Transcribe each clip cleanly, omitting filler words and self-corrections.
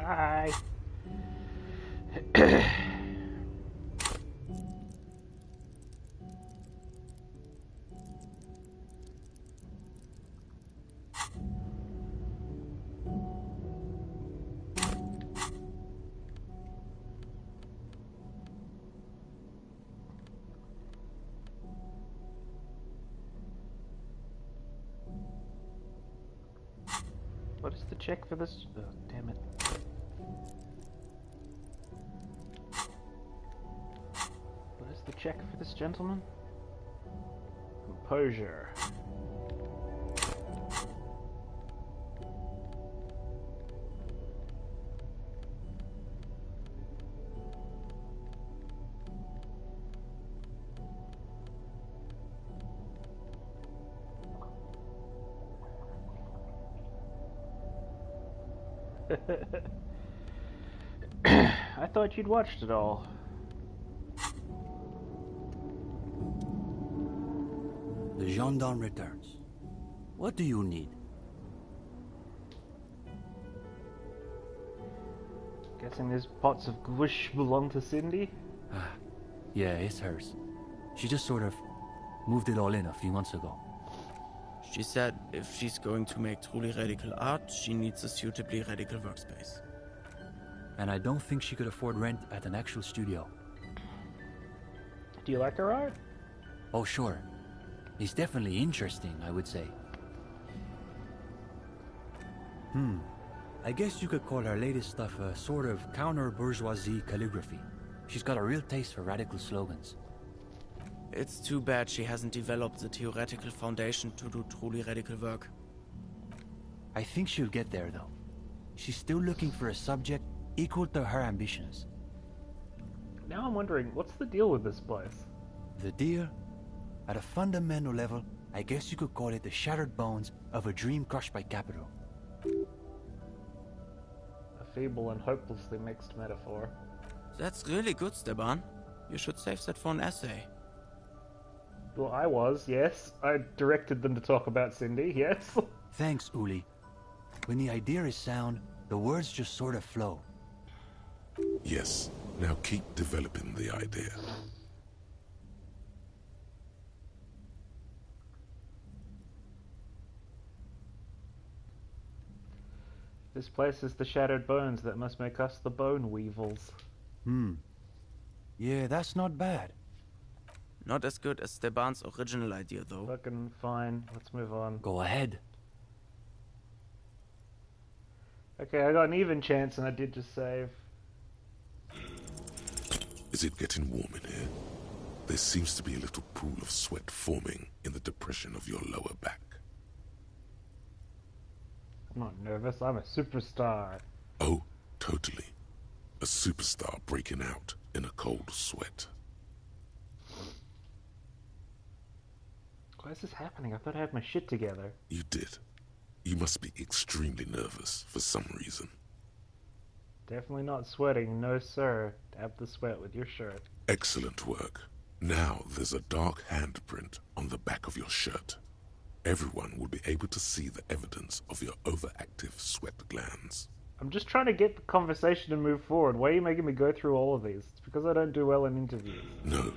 Hi. What is the check for this? Oh, damn it. What is the check for this gentleman? Composure. I thought you'd watched it all. The gendarme returns. What do you need? Guessing these pots of gush belong to Cindy? Yeah, it's hers. She just sort of moved it all in a few months ago. She said if she's going to make truly radical art, she needs a suitably radical workspace. And I don't think she could afford rent at an actual studio. Do you like her art? Oh, sure. It's definitely interesting, I would say. I guess you could call her latest stuff a sort of counter-bourgeoisie calligraphy. She's got a real taste for radical slogans. It's too bad she hasn't developed the theoretical foundation to do truly radical work. I think she'll get there, though. She's still looking for a subject equal to her ambitions. Now I'm wondering, what's the deal with this place? The deal? At a fundamental level, I guess you could call it the shattered bones of a dream crushed by capital. A feeble and hopelessly mixed metaphor. That's really good, Steban. You should save that for an essay. Well, I was, yes. I directed them to talk about Cindy, yes. Thanks, Uli. When the idea is sound, the words just sort of flow. Yes. Now keep developing the idea. This place is the shattered bones that must make us the bone weevils. Yeah, that's not bad. Not as good as Steban's original idea, though. Fucking fine. Let's move on. Go ahead. Okay, I got an even chance and I did just save. Is it getting warm in here? There seems to be a little pool of sweat forming in the depression of your lower back. I'm not nervous, I'm a superstar. Oh, totally. A superstar breaking out in a cold sweat. Why is this happening? I thought I had my shit together. You did. You must be extremely nervous for some reason. Definitely not sweating, no sir. Dab the sweat with your shirt. Excellent work. Now there's a dark handprint on the back of your shirt. Everyone will be able to see the evidence of your overactive sweat glands. I'm just trying to get the conversation to move forward. Why are you making me go through all of these? It's because I don't do well in interviews. No,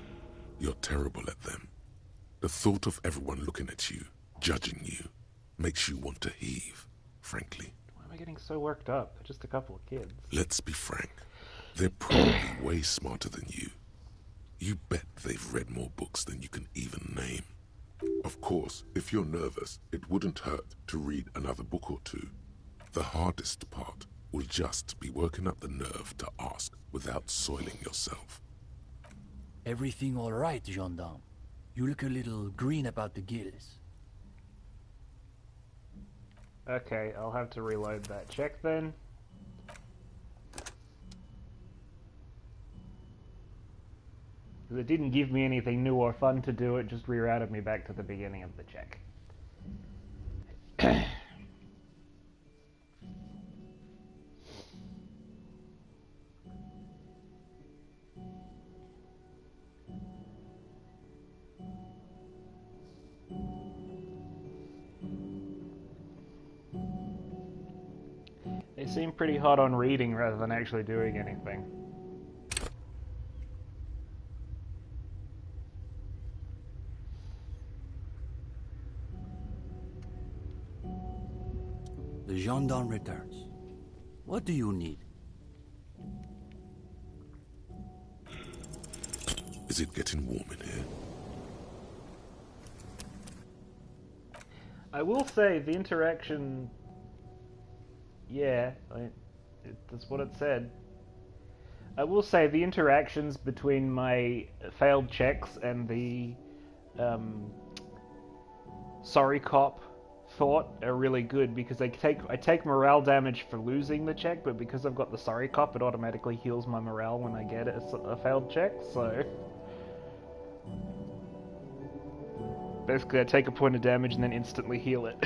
you're terrible at them. The thought of everyone looking at you, judging you, makes you want to heave, frankly. Why am I getting so worked up? They're just a couple of kids. Let's be frank. They're probably way smarter than you. You bet they've read more books than you can even name. Of course, if you're nervous, it wouldn't hurt to read another book or two. The hardest part will just be working up the nerve to ask without soiling yourself. Everything all right, gendarme? You look a little green about the gills. Okay, I'll have to reload that check then. Because it didn't give me anything new or fun to do, it just rerouted me back to the beginning of the check. They seem pretty hot on reading rather than actually doing anything. The gendarme returns. What do you need? Is it getting warm in here? I will say the interaction... Yeah, that's what it said. I will say the interactions between my failed checks and the sorry cop thought are really good, because I take morale damage for losing the check, but because I've got the sorry cop, it automatically heals my morale when I get a failed check, so... Basically, I take a point of damage and then instantly heal it.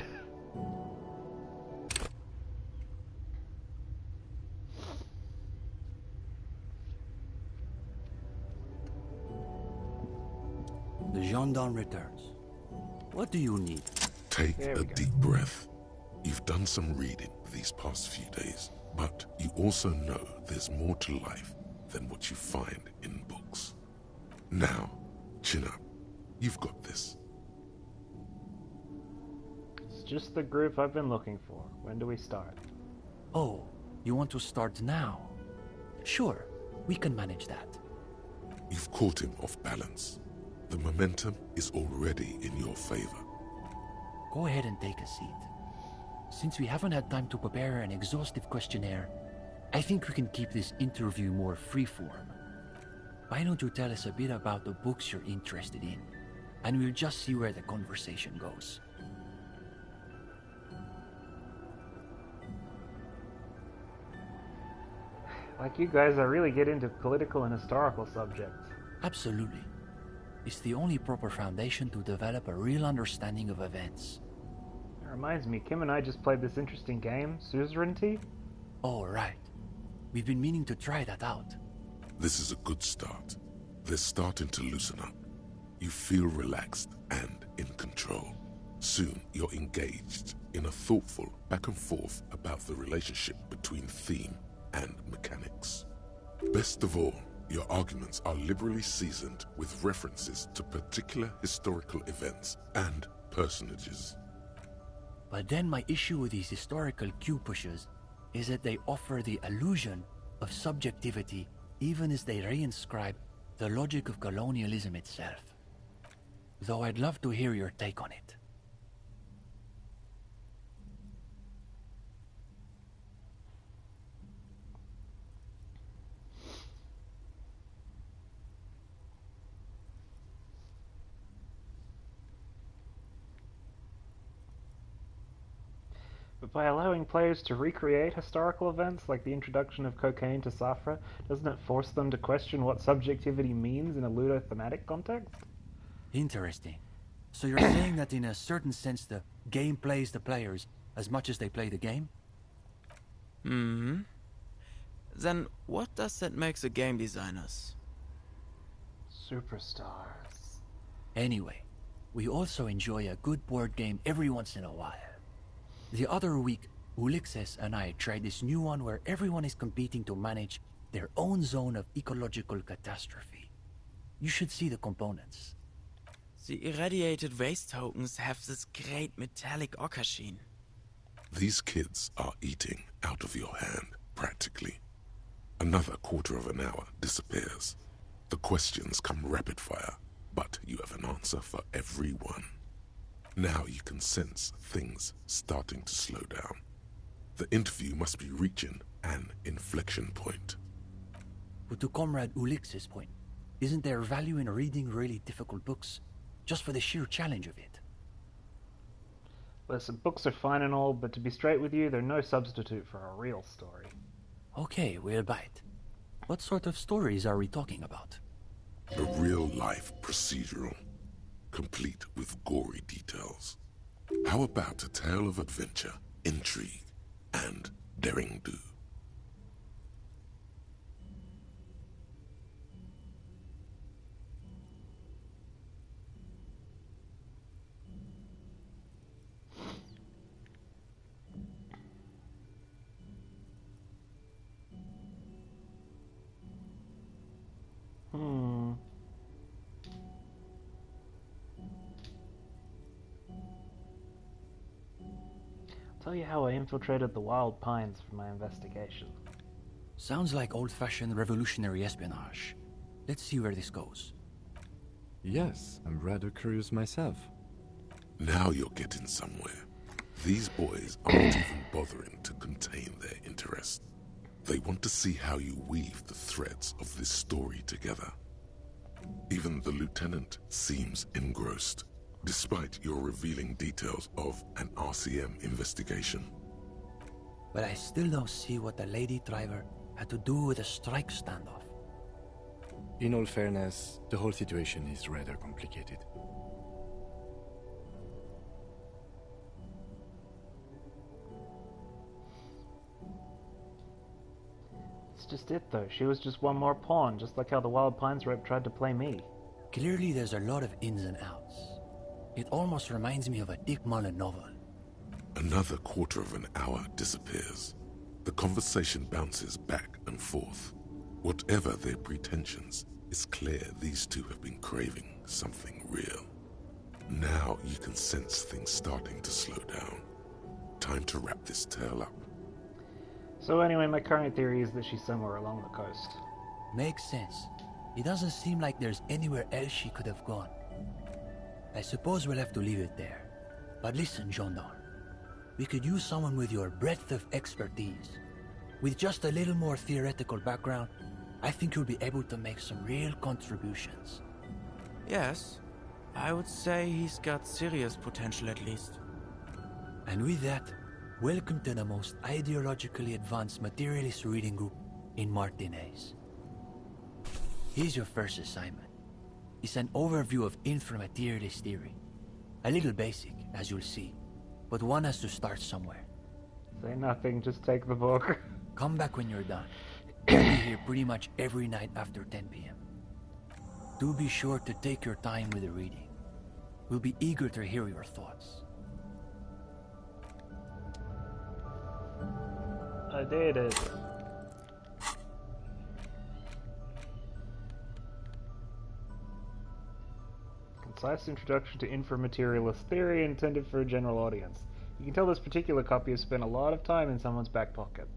The gendarme returns. What do you need? Take a deep breath. You've done some reading these past few days, but you also know there's more to life than what you find in books. Now, chin up. You've got this. It's just the group I've been looking for. When do we start? Oh, you want to start now? Sure, we can manage that. You've caught him off balance. The momentum is already in your favor. Go ahead and take a seat. Since we haven't had time to prepare an exhaustive questionnaire, I think we can keep this interview more freeform. Why don't you tell us a bit about the books you're interested in, and we'll just see where the conversation goes. Like you guys, I really get into political and historical subjects. Absolutely. It's the only proper foundation to develop a real understanding of events. It reminds me, Kim and I just played this interesting game, Suzerainty. Oh, right. We've been meaning to try that out. This is a good start. They're starting to loosen up. You feel relaxed and in control. Soon, you're engaged in a thoughtful back and forth about the relationship between theme and mechanics. Best of all, your arguments are liberally seasoned with references to particular historical events and personages. But then my issue with these historical cue pushes is that they offer the illusion of subjectivity even as they reinscribe the logic of colonialism itself. Though I'd love to hear your take on it. But by allowing players to recreate historical events, like the introduction of cocaine to Safra, doesn't it force them to question what subjectivity means in a ludo-thematic context? Interesting. So you're saying that in a certain sense the game plays the players as much as they play the game? Hmm. Then what does that make the game designers? Superstars. Anyway, we also enjoy a good board game every once in a while. The other week, Ulixes and I tried this new one where everyone is competing to manage their own zone of ecological catastrophe. You should see the components. The irradiated waste tokens have this great metallic ochre sheen. These kids are eating out of your hand, practically. Another quarter of an hour disappears. The questions come rapid fire, but you have an answer for every one. Now you can sense things starting to slow down. The interview must be reaching an inflection point. But to Comrade Ulix's point, isn't there value in reading really difficult books, just for the sheer challenge of it? Listen, books are fine and all, but to be straight with you, they're no substitute for a real story. Okay, we'll bite. What sort of stories are we talking about? A real-life procedural, complete with gory details. How about a tale of adventure, intrigue, and daring-do? Tell you how I infiltrated the Wild Pines for my investigation. Sounds like old-fashioned revolutionary espionage. Let's see where this goes. Yes, I'm rather curious myself. Now you're getting somewhere. These boys aren't even bothering to contain their interest. They want to see how you weave the threads of this story together. Even the lieutenant seems engrossed, despite your revealing details of an RCM investigation. But I still don't see what the Lady Driver had to do with a strike standoff. In all fairness, the whole situation is rather complicated. That's just it, though. She was just one more pawn, just like how the Wild Pines rep tried to play me. Clearly there's a lot of ins and outs. It almost reminds me of a Dick Mullen novel. Another quarter of an hour disappears. The conversation bounces back and forth. Whatever their pretensions, it's clear these two have been craving something real. Now you can sense things starting to slow down. Time to wrap this tale up. So anyway, my current theory is that she's somewhere along the coast. Makes sense. It doesn't seem like there's anywhere else she could have gone. I suppose we'll have to leave it there. But listen, Gendarme. We could use someone with your breadth of expertise. With just a little more theoretical background, I think you'll be able to make some real contributions. Yes, I would say he's got serious potential at least. And with that, welcome to the most ideologically advanced materialist reading group in Martinez. Here's your first assignment. It's an overview of inframaterialist theory. A little basic, as you'll see, but one has to start somewhere. Say nothing, just take the book. Come back when you're done. I'll be here pretty much every night after 10 p.m. Do be sure to take your time with the reading. We'll be eager to hear your thoughts. I did it. Concise introduction to inframaterialist theory intended for a general audience. You can tell this particular copy has spent a lot of time in someone's back pocket.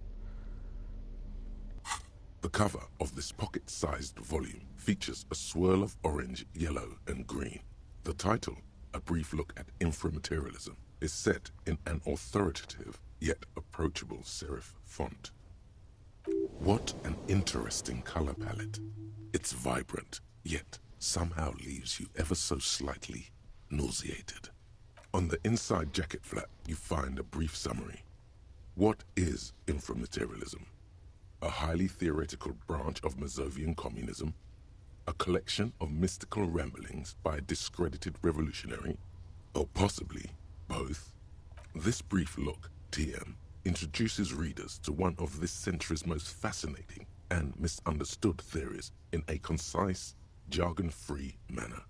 The cover of this pocket-sized volume features a swirl of orange, yellow, and green. The title, A Brief Look at Inframaterialism, is set in an authoritative yet approachable serif font. What an interesting color palette. It's vibrant, yet somehow leaves you ever so slightly nauseated. On the inside jacket flap, you find a brief summary. What is inframaterialism? A highly theoretical branch of Mazovian communism? A collection of mystical ramblings by a discredited revolutionary? Or possibly both? This brief look, TM, introduces readers to one of this century's most fascinating and misunderstood theories in a concise, jargon-free manner.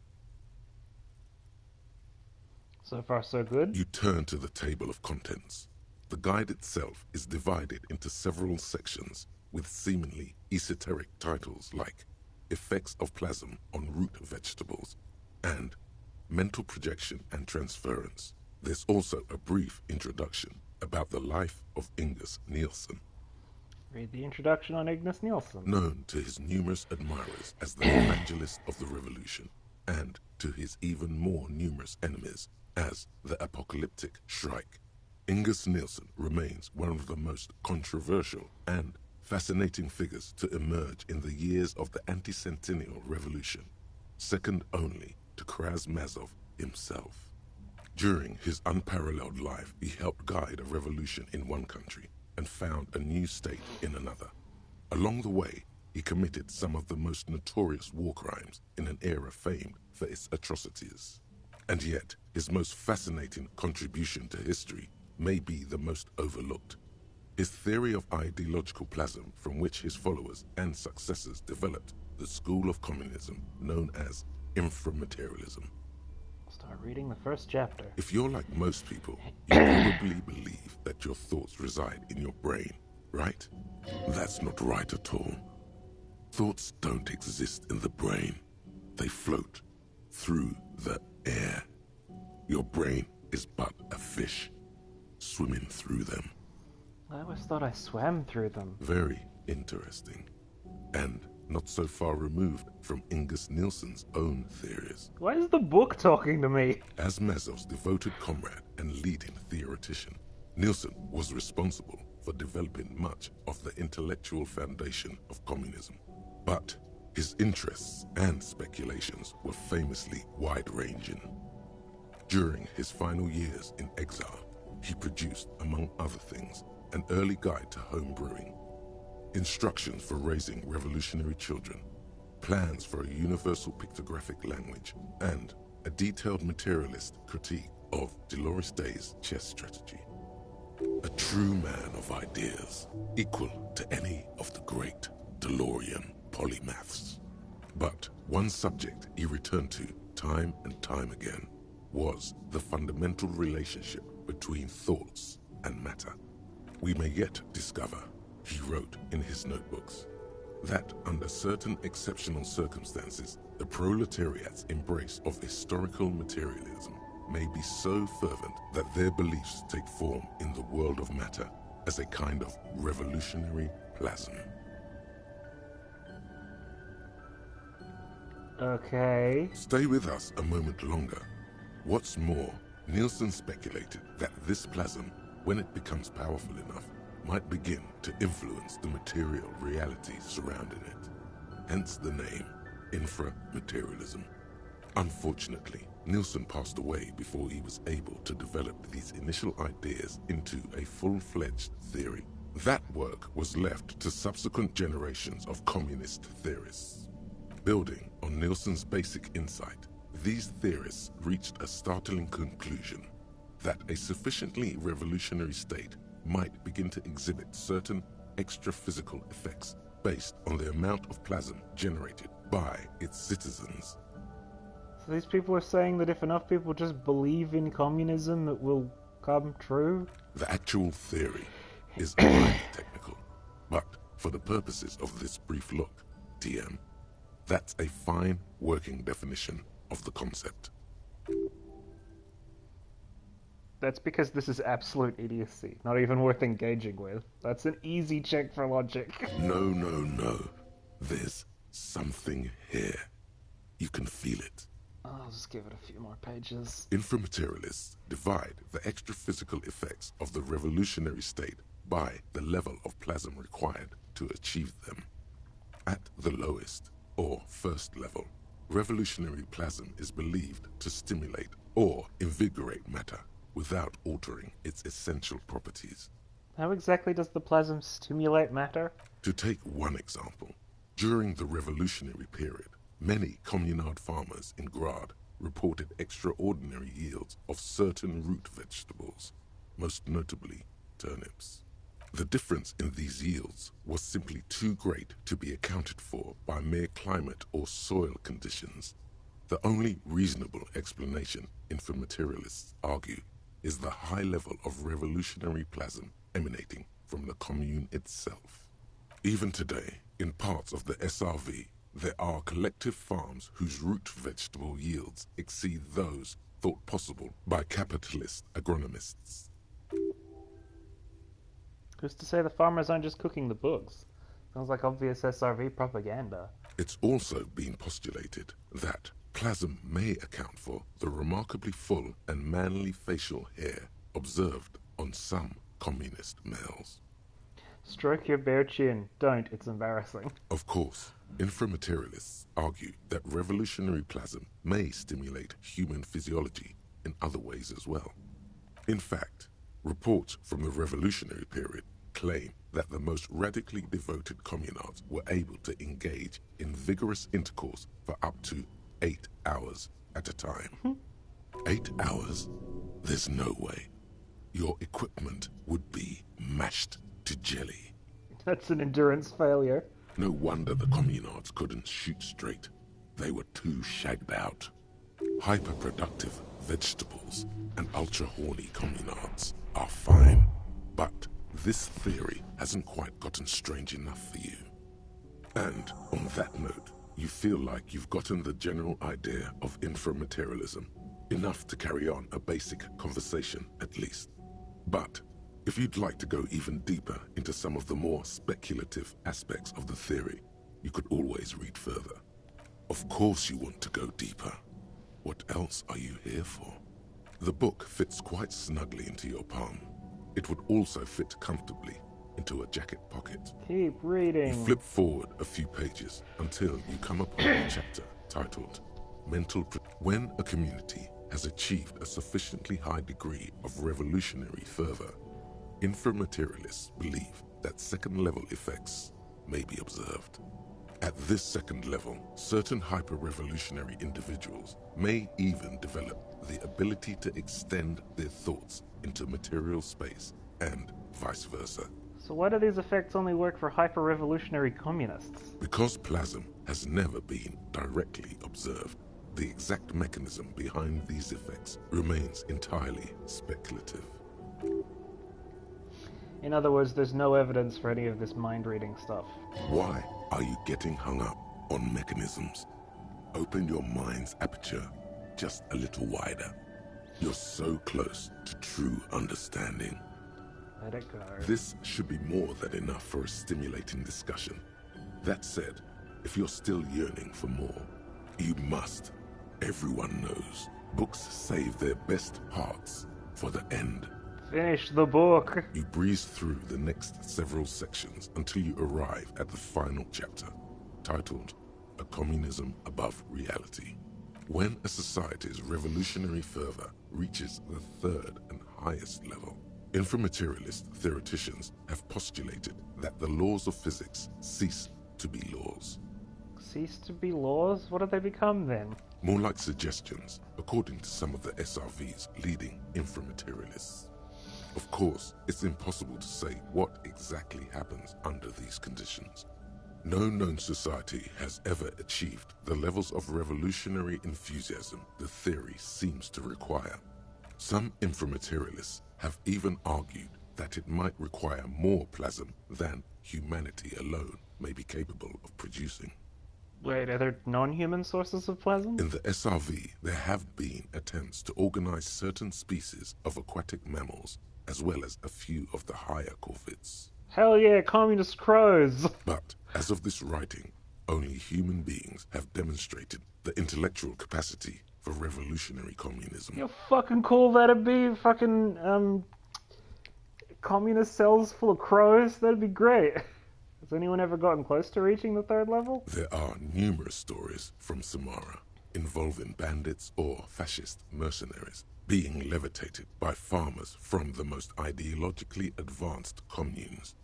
So far, so good. You turn to the table of contents. The guide itself is divided into several sections with seemingly esoteric titles like Effects of Plasm on Root Vegetables and Mental Projection and Transference. There's also a brief introduction about the life of Ingus Nielsen, Read the introduction on Ignis Nielsen. known to his numerous admirers as the evangelist of the revolution, and to his even more numerous enemies as the apocalyptic Shrike. Ingus Nielsen remains one of the most controversial and fascinating figures to emerge in the years of the anti-centennial revolution, second only to Krasmazov himself. During his unparalleled life, he helped guide a revolution in one country and found a new state in another. Along the way, he committed some of the most notorious war crimes in an era famed for its atrocities. And yet, his most fascinating contribution to history may be the most overlooked. His theory of ideological plasm, from which his followers and successors developed the school of communism known as inframaterialism. Start reading the first chapter. If you're like most people, you probably believe that your thoughts reside in your brain, right? That's not right at all. Thoughts don't exist in the brain. They float through the air. Your brain is but a fish, swimming through them. I always thought I swam through them. Very interesting. And not so far removed from Ingus Nielsen's own theories. Why is the book talking to me? As Mazov's devoted comrade and leading theoretician, Nielsen was responsible for developing much of the intellectual foundation of communism. But his interests and speculations were famously wide-ranging. During his final years in exile, he produced, among other things, an early guide to home brewing, instructions for raising revolutionary children, plans for a universal pictographic language, and a detailed materialist critique of Dolores Day's chess strategy. A true man of ideas, equal to any of the great DeLorean polymaths. But one subject he returned to time and time again was the fundamental relationship between thoughts and matter. We may yet discover, he wrote in his notebooks, that under certain exceptional circumstances, the proletariat's embrace of historical materialism may be so fervent that their beliefs take form in the world of matter as a kind of revolutionary plasm. Okay. Stay with us a moment longer. What's more, Nielsen speculated that this plasm, when it becomes powerful enough, might begin to influence the material realities surrounding it. Hence the name, inframaterialism. Unfortunately, Nielsen passed away before he was able to develop these initial ideas into a full-fledged theory. That work was left to subsequent generations of communist theorists. Building on Nielsen's basic insight, these theorists reached a startling conclusion that a sufficiently revolutionary state might begin to exhibit certain extra-physical effects based on the amount of plasm generated by its citizens. So these people are saying that if enough people just believe in communism, it will come true? The actual theory is highly technical, but for the purposes of this brief look, TM, that's a fine working definition of the concept. That's because this is absolute idiocy, not even worth engaging with. That's an easy check for logic. No. There's something here. You can feel it. I'll just give it a few more pages. Inframaterialists divide the extra-physical effects of the revolutionary state by the level of plasm required to achieve them. At the lowest, or first level, revolutionary plasm is believed to stimulate or invigorate matter without altering its essential properties. How exactly does the plasm stimulate matter? To take one example, during the revolutionary period, many communard farmers in Grad reported extraordinary yields of certain root vegetables, most notably turnips. The difference in these yields was simply too great to be accounted for by mere climate or soil conditions. The only reasonable explanation, inframaterialists argue, is the high level of revolutionary plasm emanating from the commune itself. Even today, in parts of the SRV, there are collective farms whose root vegetable yields exceed those thought possible by capitalist agronomists. Who's to say the farmers aren't just cooking the books? Sounds like obvious SRV propaganda. It's also been postulated that plasm may account for the remarkably full and manly facial hair observed on some communist males. Stroke your bare chin. Don't, it's embarrassing. Of course, inframaterialists argue that revolutionary plasm may stimulate human physiology in other ways as well. In fact, reports from the revolutionary period claim that the most radically devoted communards were able to engage in vigorous intercourse for up to 8 hours at a time. 8 hours? There's no way. Your equipment would be mashed to jelly. That's an endurance failure. No wonder the communards couldn't shoot straight. They were too shagged out. Hyperproductive vegetables and ultra-horny communards are fine, but this theory hasn't quite gotten strange enough for you. And on that note, you feel like you've gotten the general idea of inframaterialism, enough to carry on a basic conversation at least. But If you'd like to go even deeper into some of the more speculative aspects of the theory, you could always read further. Of course you want to go deeper. What else are you here for? The book fits quite snugly into your palm. It would also fit comfortably into a jacket pocket. Keep You reading. flip forward a few pages until you come upon a chapter titled When a community has achieved a sufficiently high degree of revolutionary fervor, inframaterialists believe that second-level effects may be observed. At this second level, certain hyper-revolutionary individuals may even develop the ability to extend their thoughts into material space and vice versa. So why do these effects only work for hyper-revolutionary communists? Because plasm has never been directly observed, the exact mechanism behind these effects remains entirely speculative. In other words, there's no evidence for any of this mind-reading stuff. Why are you getting hung up on mechanisms? Open your mind's aperture just a little wider. You're so close to true understanding. Let it go. This should be more than enough for a stimulating discussion. That said, if you're still yearning for more, you must. Everyone knows books save their best parts for the end. Finish the book. You breeze through the next several sections until you arrive at the final chapter, titled A Communism Above Reality. When a society's revolutionary fervor reaches the third and highest level, inframaterialist theoreticians have postulated that the laws of physics cease to be laws. Cease to be laws? What do they become then? More like suggestions, according to some of the SRV's leading inframaterialists. Of course, it's impossible to say what exactly happens under these conditions. No known society has ever achieved the levels of revolutionary enthusiasm the theory seems to require. Some inframaterialists have even argued that it might require more plasm than humanity alone may be capable of producing. Wait, are there non-human sources of plasm? In the SRV, there have been attempts to organize certain species of aquatic mammals, as well as a few of the higher corvids. Hell yeah, communist crows! But, as of this writing, only human beings have demonstrated the intellectual capacity for revolutionary communism. You fucking cool that'd be? Fucking, communist cells full of crows? That'd be great. Has anyone ever gotten close to reaching the third level? There are numerous stories from Samara involving bandits or fascist mercenaries being levitated by farmers from the most ideologically advanced communes.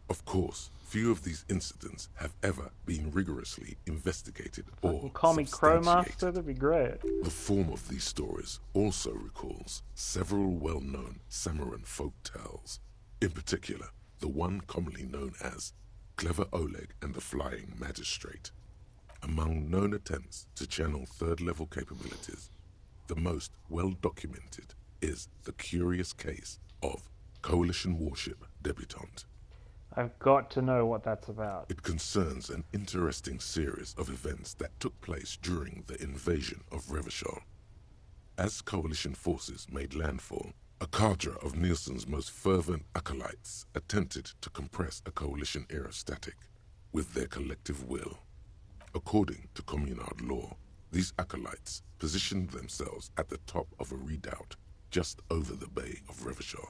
Of course, few of these incidents have ever been rigorously investigated or Call me Crow Master? substantiated. That'd be great. The form of these stories also recalls several well-known Samaran folk tales. In particular, the one commonly known as Clever Oleg and the Flying Magistrate. Among known attempts to channel third-level capabilities, the most well-documented is the curious case of Coalition warship Debutante. I've got to know what that's about. It concerns an interesting series of events that took place during the invasion of Revachol. As Coalition forces made landfall, a cadre of Nielsen's most fervent acolytes attempted to compress a Coalition aerostatic with their collective will. According to Communard law, these acolytes positioned themselves at the top of a redoubt just over the bay of Revachol.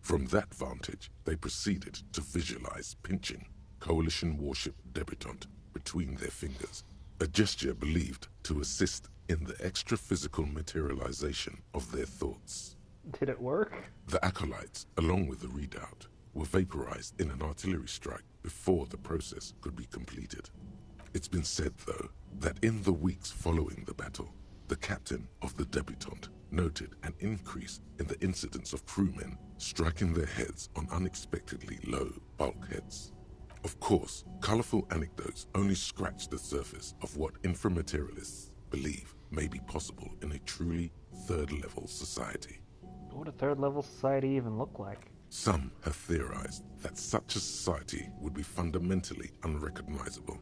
From that vantage, they proceeded to visualize pinching Coalition warship Debutante between their fingers, a gesture believed to assist in the extra-physical materialization of their thoughts. Did it work? The acolytes, along with the redoubt, were vaporized in an artillery strike before the process could be completed. It's been said, though, that in the weeks following the battle, the captain of the Debutante noted an increase in the incidence of crewmen striking their heads on unexpectedly low bulkheads. Of course, colorful anecdotes only scratch the surface of what inframaterialists believe may be possible in a truly third-level society. What would a third-level society even look like? Some have theorized that such a society would be fundamentally unrecognizable,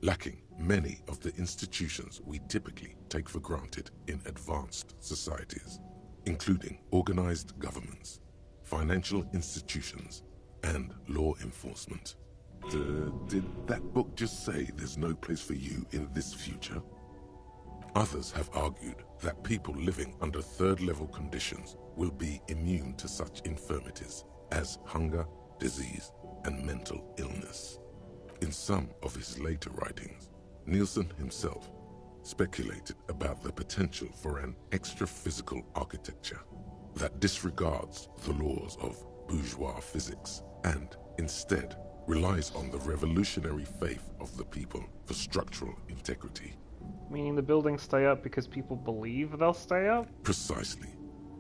lacking many of the institutions we typically take for granted in advanced societies, including organized governments, financial institutions, and law enforcement. Did that book just say there's no place for you in this future? Others have argued that people living under third-level conditions will be immune to such infirmities as hunger, disease, and mental illness. In some of his later writings, Nielsen himself speculated about the potential for an extra-physical architecture that disregards the laws of bourgeois physics and instead relies on the revolutionary faith of the people for structural integrity. Meaning the buildings stay up because people believe they'll stay up? Precisely.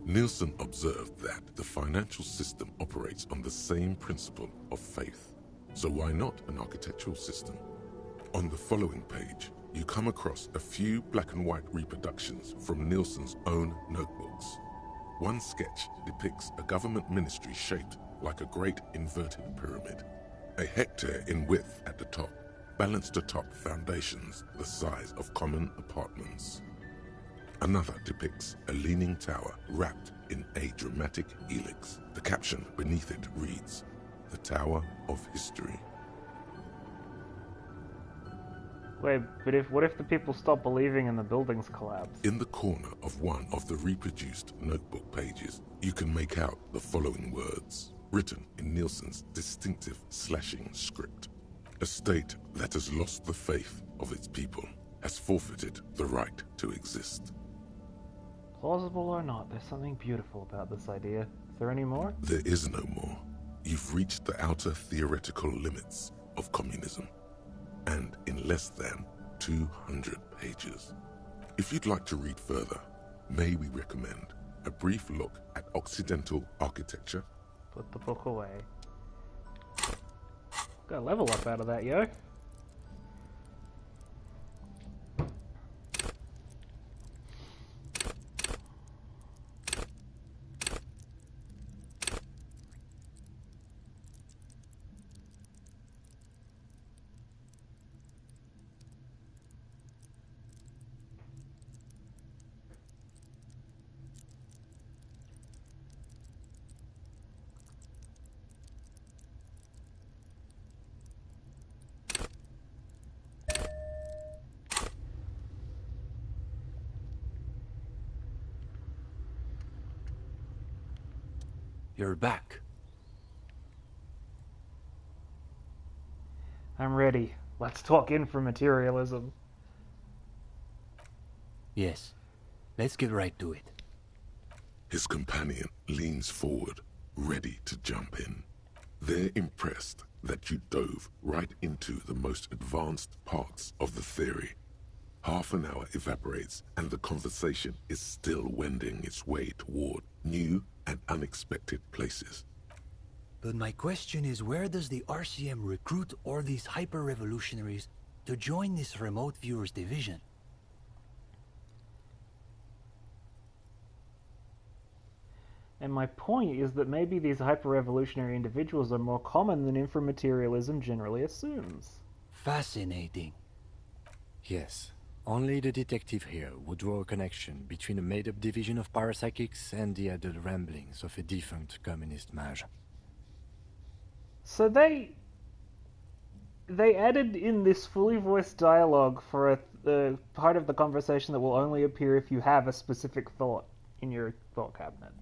Nielsen observed that the financial system operates on the same principle of faith. So why not an architectural system? On the following page, you come across a few black and white reproductions from Nielsen's own notebooks. One sketch depicts a government ministry shaped like a great inverted pyramid. A hectare in width at the top, balanced atop foundations the size of common apartments. Another depicts a leaning tower wrapped in a dramatic helix. The caption beneath it reads, "The Tower of History." Wait, but what if the people stop believing and the buildings collapse? In the corner of one of the reproduced notebook pages, you can make out the following words, written in Nielsen's distinctive slashing script. A state that has lost the faith of its people has forfeited the right to exist. Plausible or not, there's something beautiful about this idea. Is there any more? There is no more. You've reached the outer theoretical limits of communism, and in less than 200 pages. If you'd like to read further, may we recommend a brief look at Occidental architecture? Put the book away. Got a level up out of that, yo. You're back. I'm ready. Let's talk inframaterialism. Yes. Let's get right to it. His companion leans forward, ready to jump in. They're impressed that you dove right into the most advanced parts of the theory. Half an hour evaporates, and the conversation is still wending its way toward new and unexpected places. But my question is, where does the RCM recruit all these hyper-revolutionaries to join this remote viewers division? And my point is that maybe these hyper-revolutionary individuals are more common than inframaterialism generally assumes. Fascinating. Yes. Only the detective here would draw a connection between a made-up division of parapsychics and the adult ramblings of a defunct communist mage. So they added in this fully voiced dialogue for a part of the conversation that will only appear if you have a specific thought in your thought cabinet.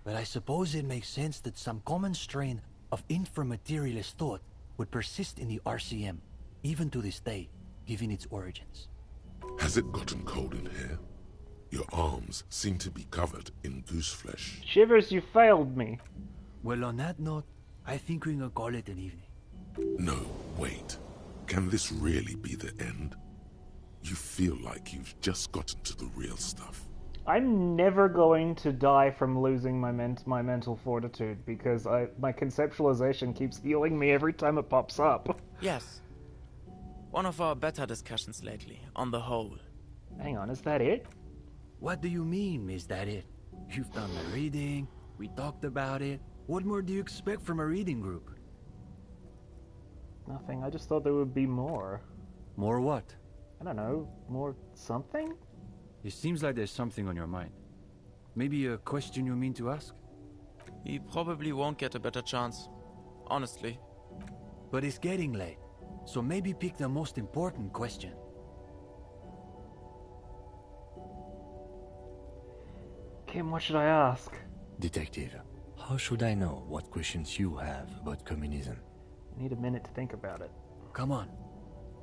But I suppose it makes sense that some common strain of inframaterialist thought would persist in the RCM, even to this day, given its origins. Has it gotten cold in here? Your arms seem to be covered in goose flesh. Shivers, you failed me. Well, on that note, I think we can call it an evening. No, wait. Can this really be the end? You feel like you've just gotten to the real stuff. I'm never going to die from losing my mental fortitude because my conceptualization keeps healing me every time it pops up. Yes. One of our better discussions lately, on the whole. Hang on, is that it? What do you mean, is that it? You've done the reading, we talked about it. What more do you expect from a reading group? Nothing, I just thought there would be more. More what? I don't know, more something? It seems like there's something on your mind. Maybe a question you mean to ask? He probably won't get a better chance. Honestly. But it's getting late, so maybe pick the most important question. Kim, what should I ask? Detective, how should I know what questions you have about communism? I need a minute to think about it. Come on.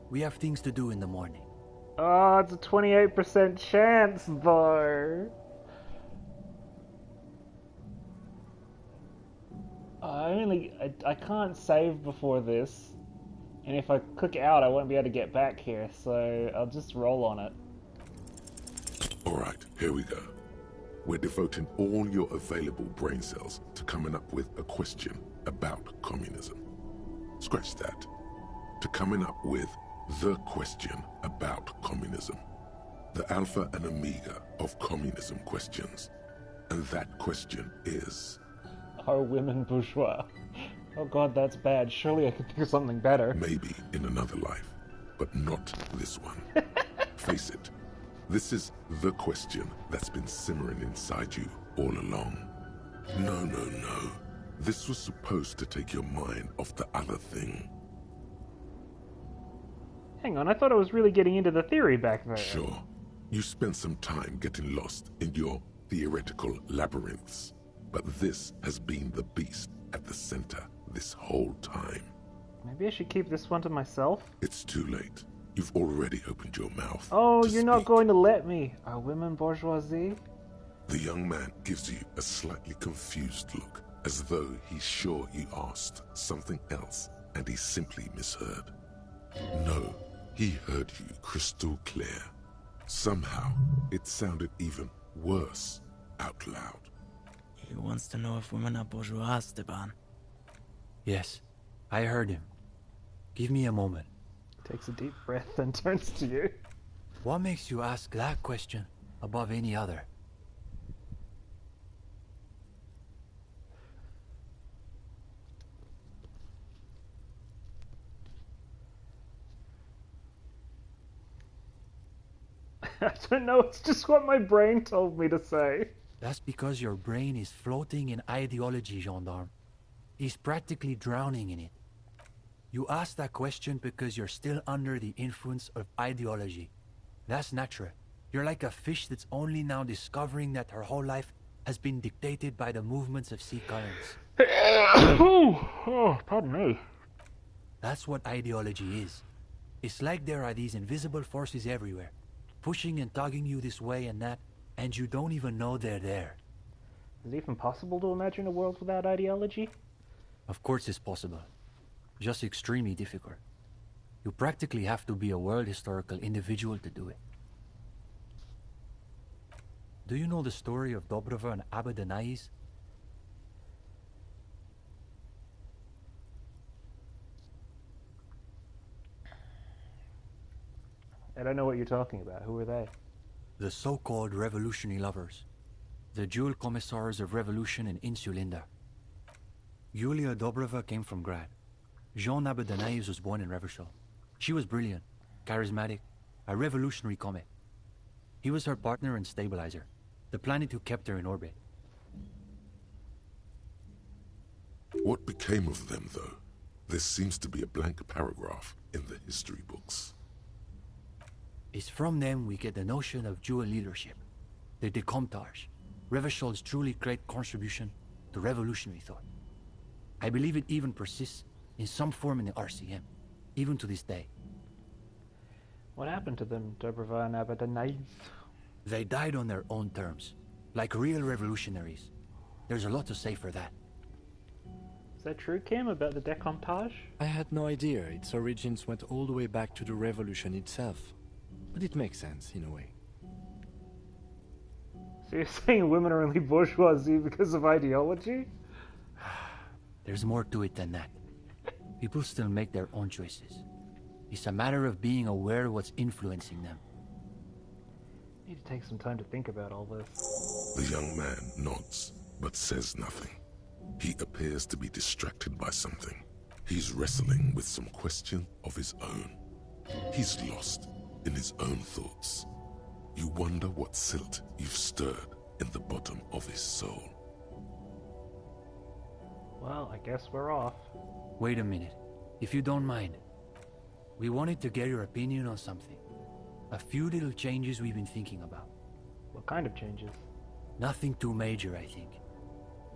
We have things to do in the morning. Oh, it's a 28% chance, though. I can't save before this, and if I click out, I won't be able to get back here. So I'll just roll on it. All right, here we go. We're devoting all your available brain cells to coming up with a question about communism. Scratch that. To coming up with the question about communism. The alpha and omega of communism questions. And that question is... Are women bourgeois? Oh god, that's bad. Surely I could think of something better. Maybe in another life, but not this one. Face it, this is the question that's been simmering inside you all along. No, no, no. This was supposed to take your mind off the other thing. Hang on, I thought I was really getting into the theory back there. Sure. You spent some time getting lost in your theoretical labyrinths, but this has been the beast at the center this whole time. Maybe I should keep this one to myself? It's too late. You've already opened your mouth. Oh, to you're not speak. going to let me. Are women bourgeoisie? The young man gives you a slightly confused look, as though he's sure you asked something else and he simply misheard. No, he heard you crystal clear. Somehow, it sounded even worse out loud. He wants to know if women are bourgeois, Esteban. Yes, I heard him. Give me a moment. Takes a deep breath and turns to you. What makes you ask that question above any other? I don't know, it's just what my brain told me to say. That's because your brain is floating in ideology, gendarme. It's practically drowning in it. You ask that question because you're still under the influence of ideology. That's natural. You're like a fish that's only now discovering that her whole life has been dictated by the movements of sea currents. Oh, pardon me. That's what ideology is. It's like there are these invisible forces everywhere, pushing and tugging you this way and that, and you don't even know they're there. Is it even possible to imagine a world without ideology? Of course it's possible. Just extremely difficult. You practically have to be a world historical individual to do it. Do you know the story of Dobrova and Abadanais? I don't know what you're talking about. Who are they? The so-called revolutionary lovers. The dual commissars of revolution in Insulinda. Yulia Dobrova came from Grad. Jean Abadanais was born in Revachol. She was brilliant, charismatic, a revolutionary comet. He was her partner and stabilizer, the planet who kept her in orbit. What became of them, though? There seems to be a blank paragraph in the history books. It's from them we get the notion of dual leadership, the Décomptage, Revachol's truly great contribution to revolutionary thought. I believe it even persists in some form in the RCM, even to this day. What happened to them, Dobrova and Abadanais? They died on their own terms, like real revolutionaries. There's a lot to say for that. Is that true, Kim, about the Décomptage? I had no idea its origins went all the way back to the revolution itself. But it makes sense, in a way. So you're saying women are only bourgeoisie because of ideology? There's more to it than that. People still make their own choices. It's a matter of being aware of what's influencing them. I need to take some time to think about all this. The young man nods, but says nothing. He appears to be distracted by something. He's wrestling with some question of his own. He's lost in his own thoughts. You wonder what silt you've stirred in the bottom of his soul. Well, I guess we're off. Wait a minute, if you don't mind. We wanted to get your opinion on something. A few little changes we've been thinking about. What kind of changes? Nothing too major, I think.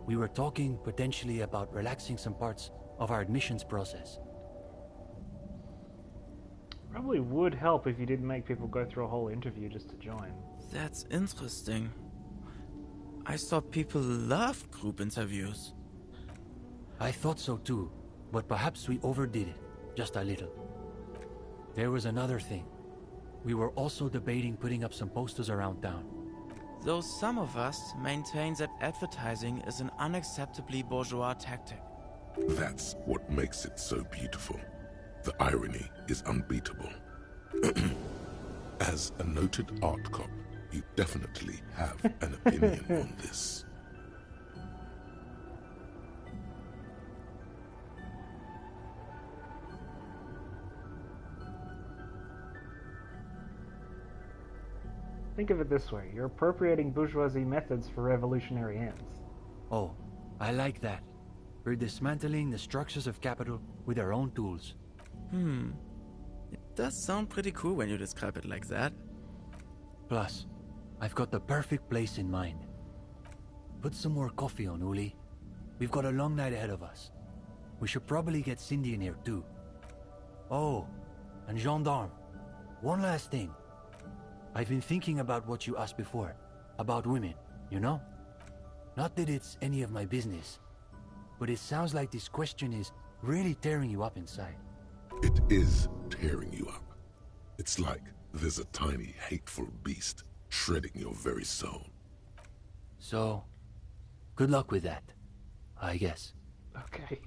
We were talking potentially about relaxing some parts of our admissions process. Probably would help if you didn't make people go through a whole interview just to join. That's interesting. I thought people loved group interviews. I thought so too, but perhaps we overdid it, just a little. There was another thing. We were also debating putting up some posters around town. Though some of us maintain that advertising is an unacceptably bourgeois tactic. That's what makes it so beautiful. The irony is unbeatable. As a noted art cop, you definitely have an opinion on this. Think of it this way, you're appropriating bourgeoisie methods for revolutionary ends. Oh, I like that. We're dismantling the structures of capital with our own tools. It does sound pretty cool when you describe it like that. Plus, I've got the perfect place in mind. Put some more coffee on, Uli. We've got a long night ahead of us. We should probably get Cindy in here too. Oh, and Gendarme. One last thing. I've been thinking about what you asked before, about women, you know? Not that it's any of my business, but it sounds like this question is really tearing you up inside. It is tearing you up. It's like there's a tiny, hateful beast shredding your very soul. So, good luck with that, I guess. Okay.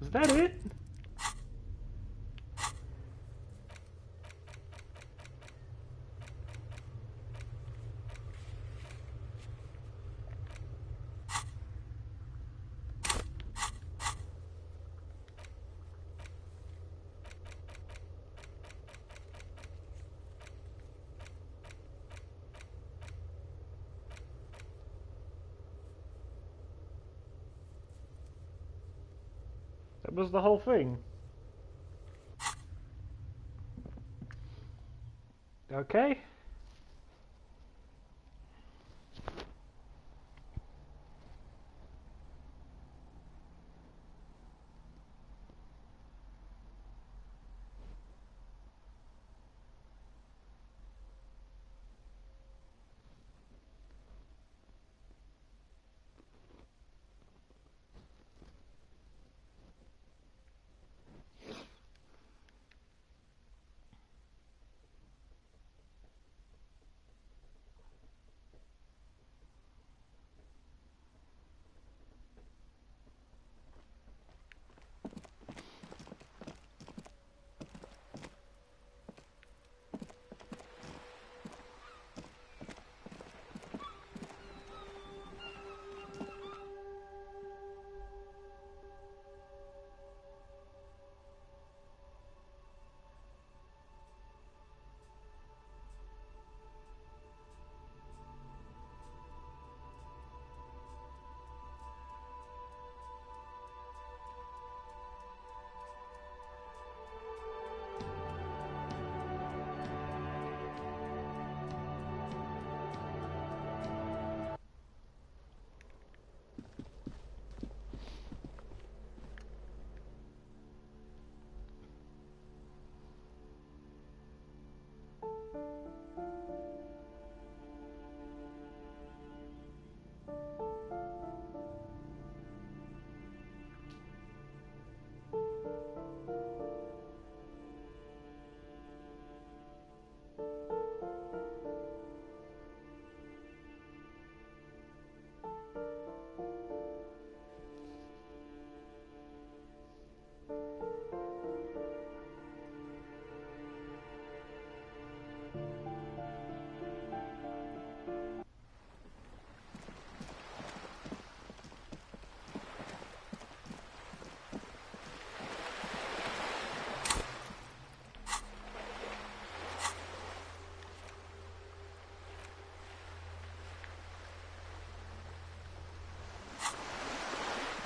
Is that it? That was the whole thing. Okay.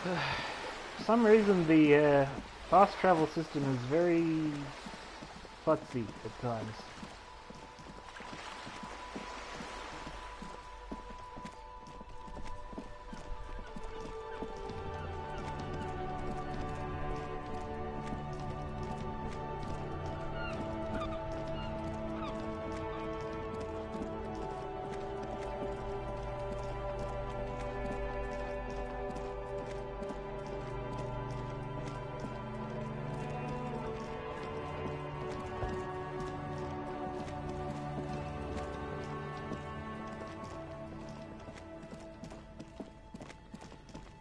For some reason, the fast travel system is very futzy at times.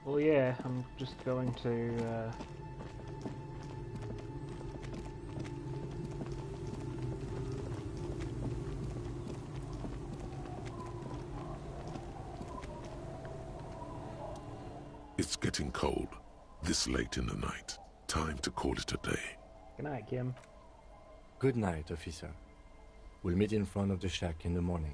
Well, yeah, I'm just going to, It's getting cold. This late in the night. Time to call it a day. Good night, Kim. Good night, officer. We'll meet in front of the shack in the morning.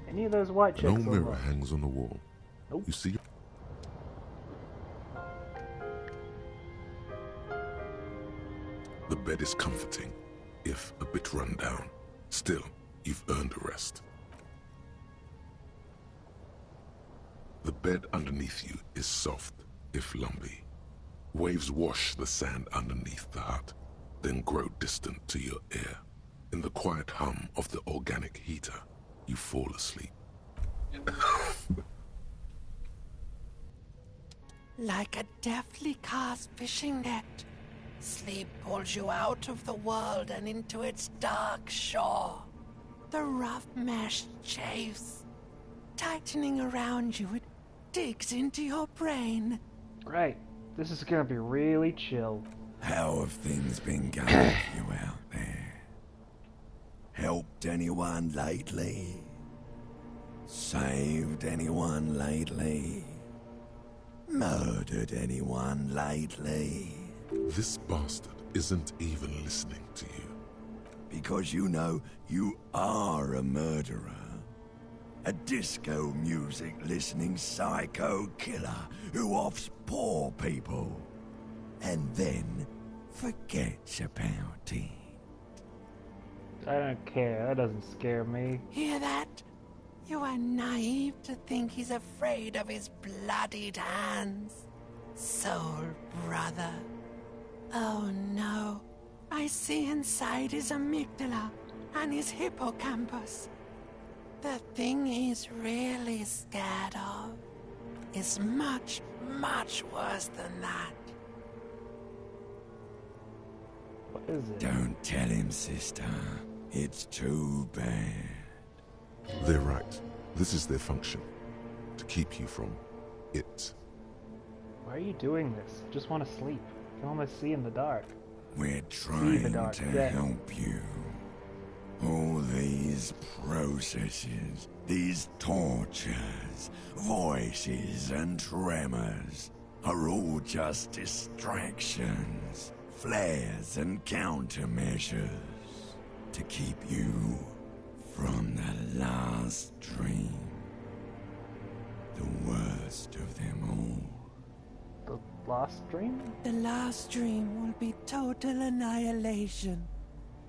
Any of those white An chicks old mirror or what? hangs on the wall. Nope. You see? The bed is comforting, if a bit run down. Still, you've earned a rest. The bed underneath you is soft, if lumpy. Waves wash the sand underneath the hut, then grow distant to your ear. In the quiet hum of the organic heater, you fall asleep. Like a deftly cast fishing net, sleep pulls you out of the world and into its dark shore. The rough mesh chafes. Tightening around you, it digs into your brain. Great. This is gonna be really chill. How have things been going for you out there? Helped anyone lately? Saved anyone lately? Murdered anyone lately? This bastard isn't even listening to you. Because you know you are a murderer. A disco music listening psycho killer who offs poor people and then forgets about it. I don't care. That doesn't scare me. Hear that? You are naive to think he's afraid of his bloodied hands. Soul brother. Oh no. I see inside his amygdala and his hippocampus. The thing he's really scared of is much, much worse than that. What is it? Don't tell him, sister. It's too bad. They're right. This is their function. To keep you from it. Why are you doing this? Just want to sleep. I can almost see in the dark. We're trying dark, to yeah. help you. All these processes, these tortures, voices and tremors are all just distractions, flares and countermeasures to keep you from the last dream. The worst of them all. The last dream? The last dream will be total annihilation.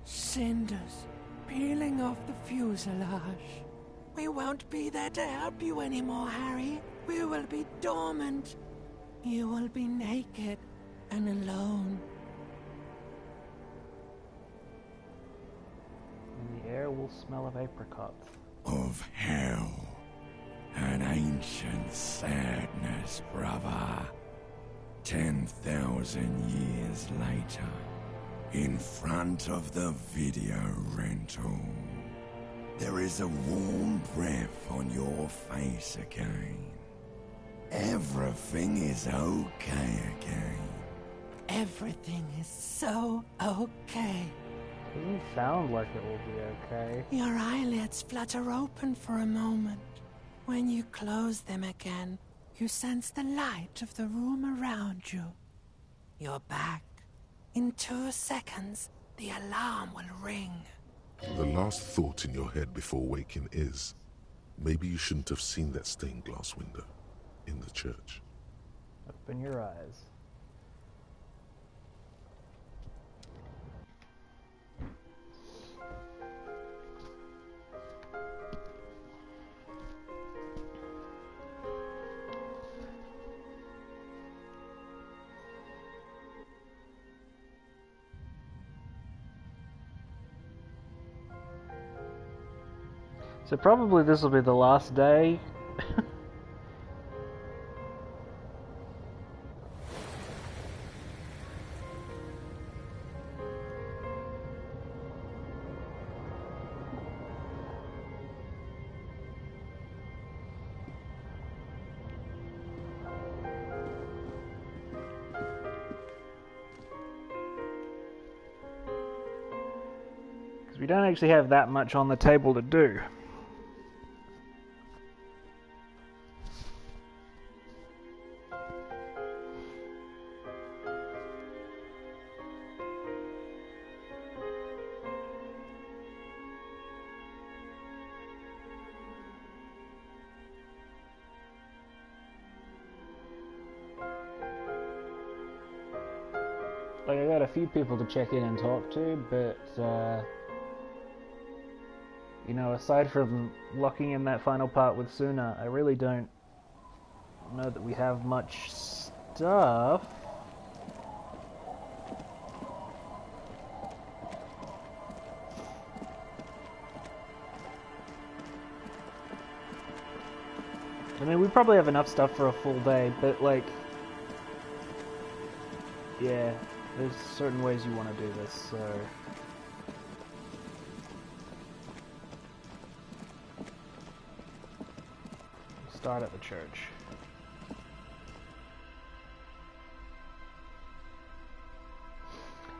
Cinders peeling off the fuselage. We won't be there to help you anymore, Harry. We will be dormant. You will be naked and alone. And the air will smell of apricots. Of hell. An ancient sadness, brother. 10,000 years later, in front of the video rental, there is a warm breath on your face again. Everything is okay again. Everything is so okay. Doesn't sound like it will be okay. Your eyelids flutter open for a moment. When you close them again, you sense the light of the room around you. You're back. In 2 seconds, the alarm will ring. The last thought in your head before waking is, maybe you shouldn't have seen that stained glass window in the church. Open your eyes. So probably this will be the last day. Because we don't actually have that much on the table to do. Like, I got a few people to check in and talk to, but, you know, aside from locking in that final part with Suna, I really don't know that we have much stuff. I mean, we probably have enough stuff for a full day, but, like, yeah, there's certain ways you want to do this, so... Start at the church.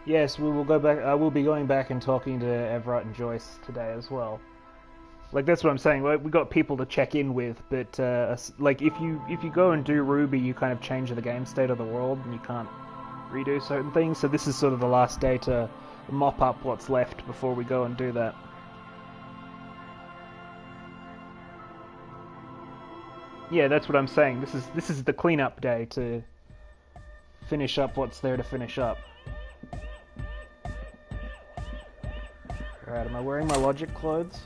Yes, we will go back. I will be going back and talking to Everett and Joyce today as well. Like, that's what I'm saying. Like, we got people to check in with, but like, if you go and do Ruby, you kind of change the game state of the world, and you can't redo certain things. So this is sort of the last day to mop up what's left before we go and do that. Yeah, that's what I'm saying. This is the cleanup day to finish up what's there to finish up. Alright, am I wearing my logic clothes?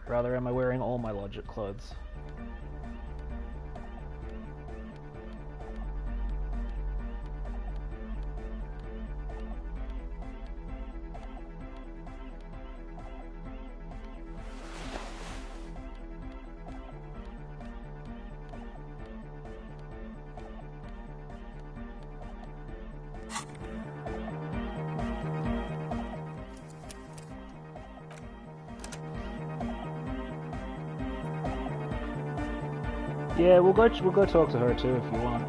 Rather, am I wearing all my logic clothes? Yeah, we'll go talk to her too if you want.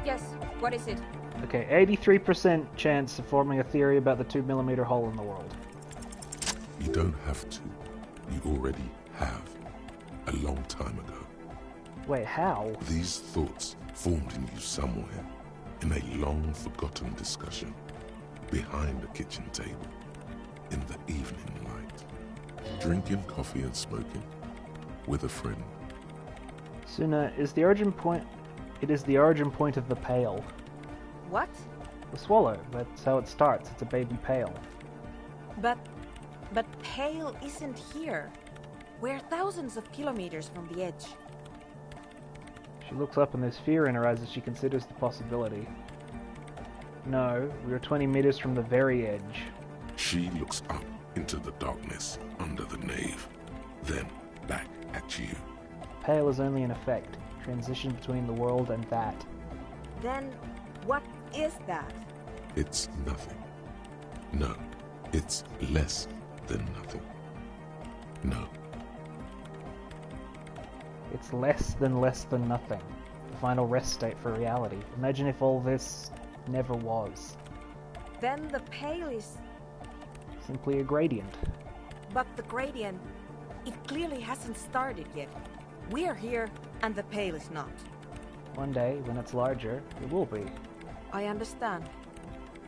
Yes, what is it? Okay, 83% chance of forming a theory about the 2mm hole in the world. You don't have to. You already have. A long time ago. Wait, how? These thoughts formed in you somewhere, in a long-forgotten discussion, behind a kitchen table, in the evening light, drinking coffee and smoking, with a friend. Suna, is the origin point... It is the origin point of the pail. What? The swallow, that's how it starts. It's a baby pail. But Pale isn't here. We're thousands of kilometers from the edge. She looks up and there's fear in her eyes as she considers the possibility. No, we are 20 meters from the very edge. She looks up into the darkness under the nave, then back at you. Pale is only an effect, transition between the world and that. Then, what is that? It's nothing. No, it's less than nothing. No. It's less than nothing. The final rest state for reality. Imagine if all this never was. Then the Pale is... Simply a gradient. But the gradient, it clearly hasn't started yet. We're here, and the Pale is not. One day, when it's larger, it will be. I understand.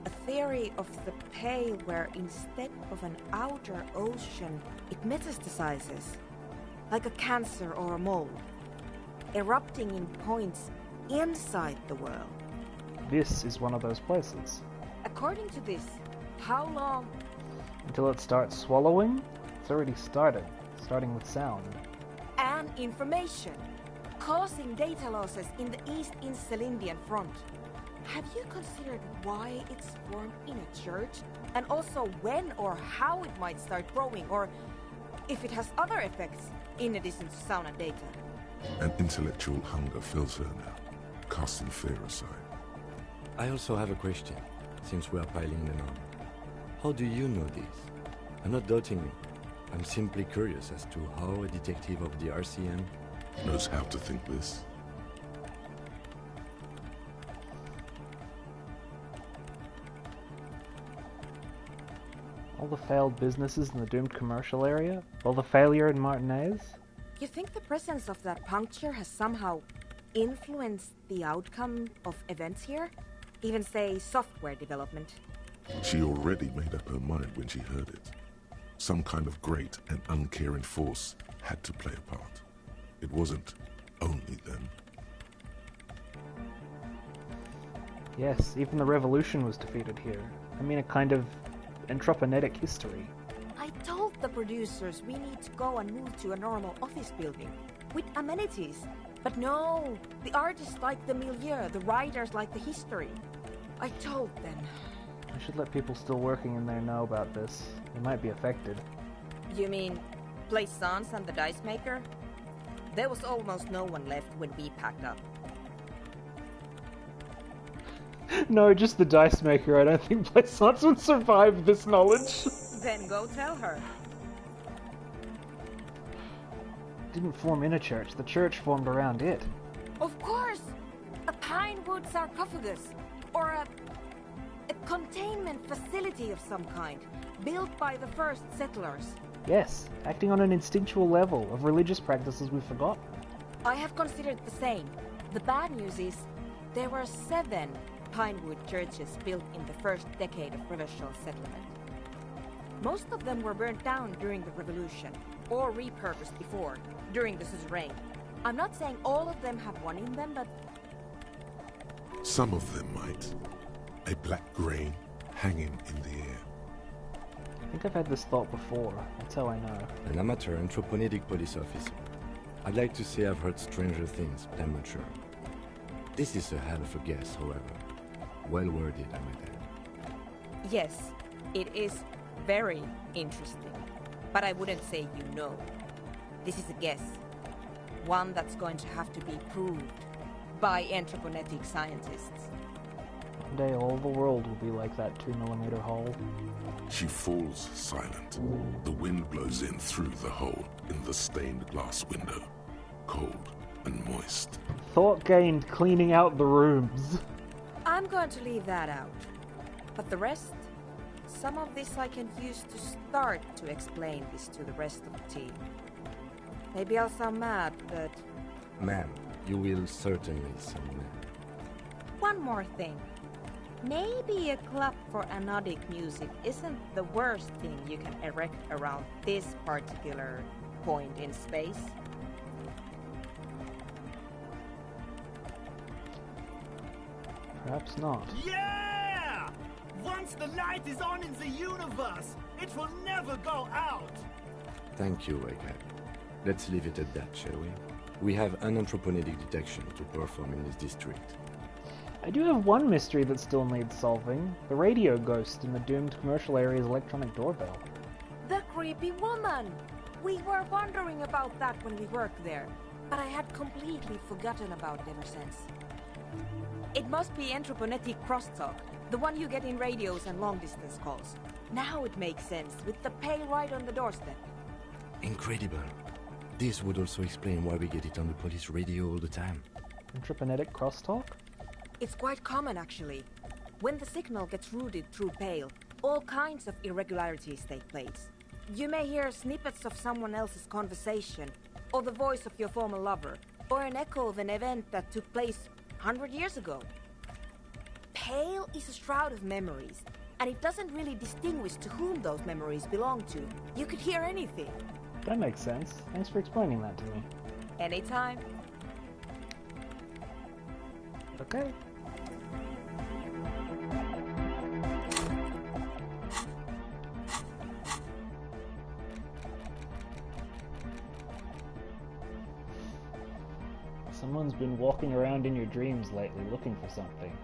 A theory of the Pale where instead of an outer ocean, it metastasizes. Like a cancer or a mold. Erupting in points inside the world. This is one of those places. According to this, how long? Until it starts swallowing? It's already started. Starting with sound. And information. Causing data losses in the East Insulindian front. Have you considered why it's formed in a church? And also when or how it might start growing, or if it has other effects in addition to sound and data? An intellectual hunger fills her now, casting fear aside. I also have a question, since we are piling them on. How do you know this? I'm not doubting you. I'm simply curious as to how a detective of the RCM knows how to think this. All the failed businesses in the doomed commercial area? All the failure in Martinez? You think the presence of that puncture has somehow influenced the outcome of events here? Even say software development? She already made up her mind when she heard it. Some kind of great and uncaring force had to play a part. It wasn't only them. Yes, even the revolution was defeated here. I mean, a kind of anthroponetic history. I told the producers we need to go and move to a normal office building with amenities. But no, the artists like the milieu, the writers like the history. I told them. I should let people still working in there know about this. They might be affected. You mean Plaisance and the Dice Maker? There was almost no one left when we packed up. No, just the Dice Maker. I don't think Plaisance would survive this knowledge. Then go tell her. Didn't form in a church. The church formed around it. Of course! A pine wood sarcophagus. Or a containment facility of some kind. Built by the first settlers. Yes, acting on an instinctual level of religious practices we forgot. I have considered the same. The bad news is, there were 7 pinewood churches built in the first decade of provincial settlement. Most of them were burnt down during the revolution, or repurposed before, during the suzerain. I'm not saying all of them have one in them, but... Some of them might. A black grain hanging in the air. I think I've had this thought before. That's how I know. An amateur anthroponetic police officer. I'd like to say I've heard stranger things, but I'm not sure. This is a hell of a guess, however. Well worded, I might add. Yes, it is very interesting. But I wouldn't say you know. This is a guess. One that's going to have to be proved by anthroponetic scientists. One day all the world will be like that 2mm hole. She falls silent. The wind blows in through the hole in the stained glass window. Cold and moist. Thought gained cleaning out the rooms. I'm going to leave that out. But the rest? Some of this I can use to start to explain this to the rest of the team. Maybe I'll sound mad, but... Ma'am, you will certainly sound mad. One more thing. Maybe a club for anodic music isn't the worst thing you can erect around this particular point in space. Perhaps not. Yeah! Once the light is on in the universe, it will never go out! Thank you, Egghead. Let's leave it at that, shall we? We have anthroponetic detection to perform in this district. I do have one mystery that still needs solving. The radio ghost in the doomed commercial area's electronic doorbell. The creepy woman! We were wondering about that when we worked there. but I had completely forgotten about it ever since. It must be Anthroponetic Crosstalk, the one you get in radios and long-distance calls. Now it makes sense, with the Pale right on the doorstep. Incredible. This would also explain why we get it on the police radio all the time. Anthroponetic crosstalk? It's quite common, actually. When the signal gets routed through Pale, all kinds of irregularities take place. You may hear snippets of someone else's conversation, or the voice of your former lover, or an echo of an event that took place 100 years ago. Pale is a shroud of memories, and it doesn't really distinguish to whom those memories belong to. You could hear anything. That makes sense. Thanks for explaining that to me. Anytime. Okay. Someone's been walking around in your dreams lately looking for something.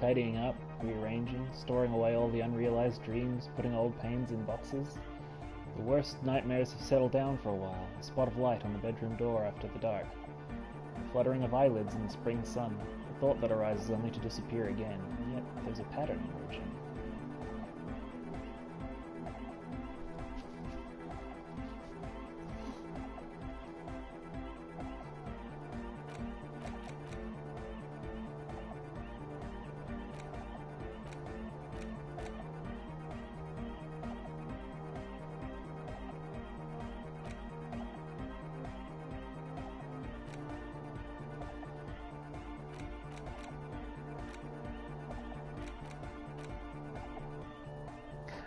Tidying up, rearranging, storing away all the unrealized dreams, putting old pains in boxes. The worst nightmares have settled down for a while, a spot of light on the bedroom door after the dark. The fluttering of eyelids in the spring sun, a thought that arises only to disappear again, and yet there's a pattern emerging.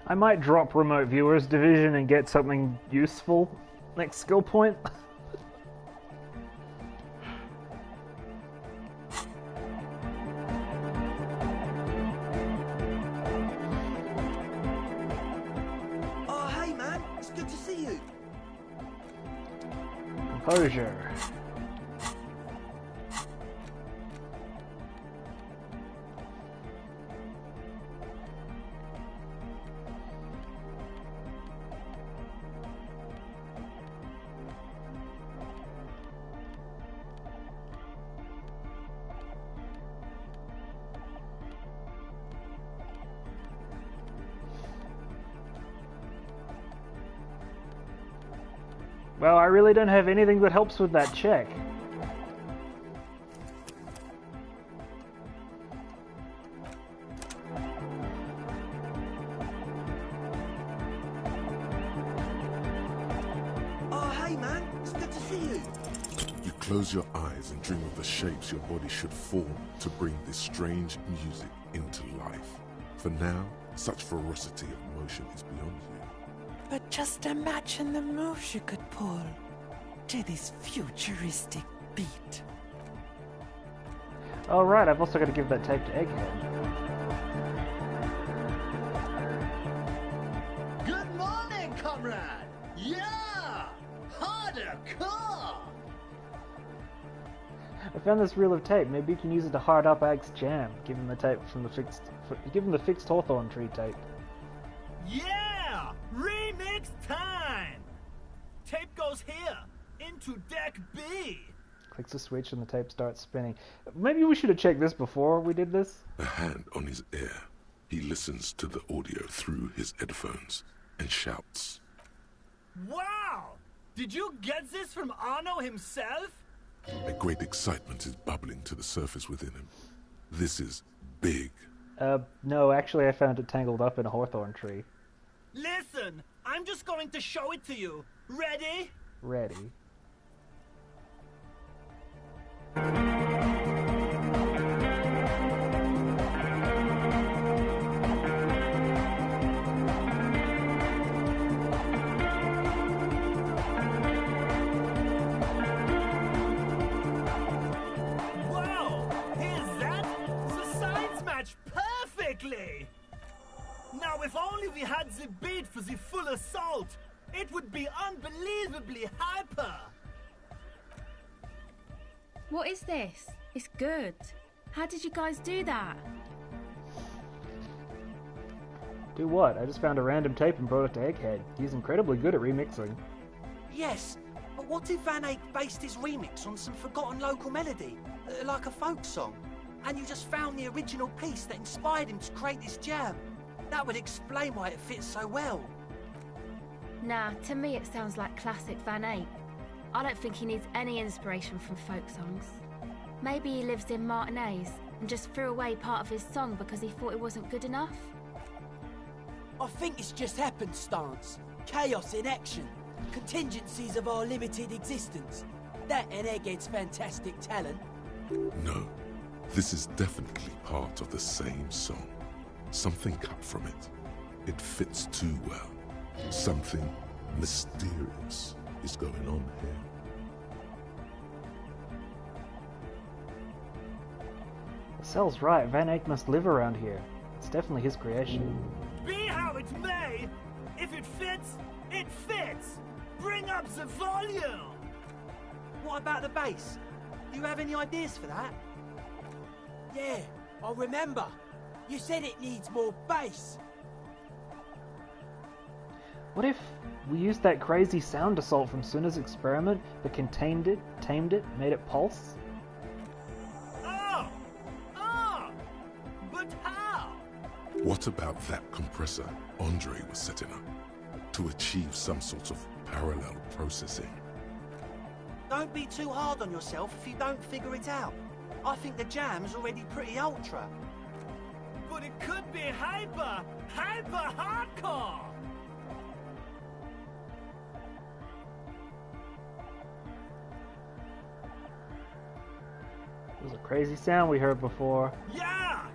I might drop Remote Viewers Division and get something useful next skill point. Oh, hey man, it's good to see you. Composure. Well, I really don't have anything that helps with that check. Oh, hey man, it's good to see you. You close your eyes and dream of the shapes your body should form to bring this strange music into life. For now, such ferocity of motion is beyond you. But just imagine the moves you could pull to this futuristic beat. Oh right, I've also got to give that tape to Egghead. Good morning, comrade. Yeah, harder car. I found this reel of tape. Maybe you can use it to hard up Ag's jam. Give him the tape from the fixed. Give him the fixed Hawthorne tree tape. Yeah, remix time. Tape goes here into deck B. Clicks a switch and the tape starts spinning. Maybe we should have checked this before we did this. A hand on his ear. He listens to the audio through his headphones and shouts. Wow! Did you get this from Arno himself? A great excitement is bubbling to the surface within him. This is big. No, actually I found it tangled up in a hawthorn tree. Listen, I'm just going to show it to you. Ready? Ready. Wow! Here's that? The sides match perfectly! Now, if only we had the beat for the full assault, it would be unbelievably hyper! What is this? It's good. How did you guys do that? Do what? I just found a random tape and brought it to Egghead. He's incredibly good at remixing. Yes, but But what if Van Eyck based his remix on some forgotten local melody, like a folk song, and you just found the original piece that inspired him to create this jam? That would explain why it fits so well. Nah, to me it sounds like classic Van Eyck. I don't think he needs any inspiration from folk songs. Maybe he lives in Martinez and just threw away part of his song because he thought it wasn't good enough? I think it's just happenstance. Chaos in action. Contingencies of our limited existence. That and Egghead's fantastic talent. No, this is definitely part of the same song. Something cut from it. It fits too well. Something mysterious is going on here. Cell's right, Van Eyck must live around here. It's definitely his creation. Be how it may, if it fits, it fits! Bring up the volume! What about the bass? Do you have any ideas for that? Yeah, I remember. You said it needs more bass. What if we used that crazy sound assault from Suna's experiment, but contained it, tamed it, made it pulse? But how? What about that compressor Andre was setting up to achieve some sort of parallel processing? Don't be too hard on yourself if you don't figure it out. I think the jam's already pretty ultra. But it could be hyper hardcore! It was a crazy sound we heard before. Yeah!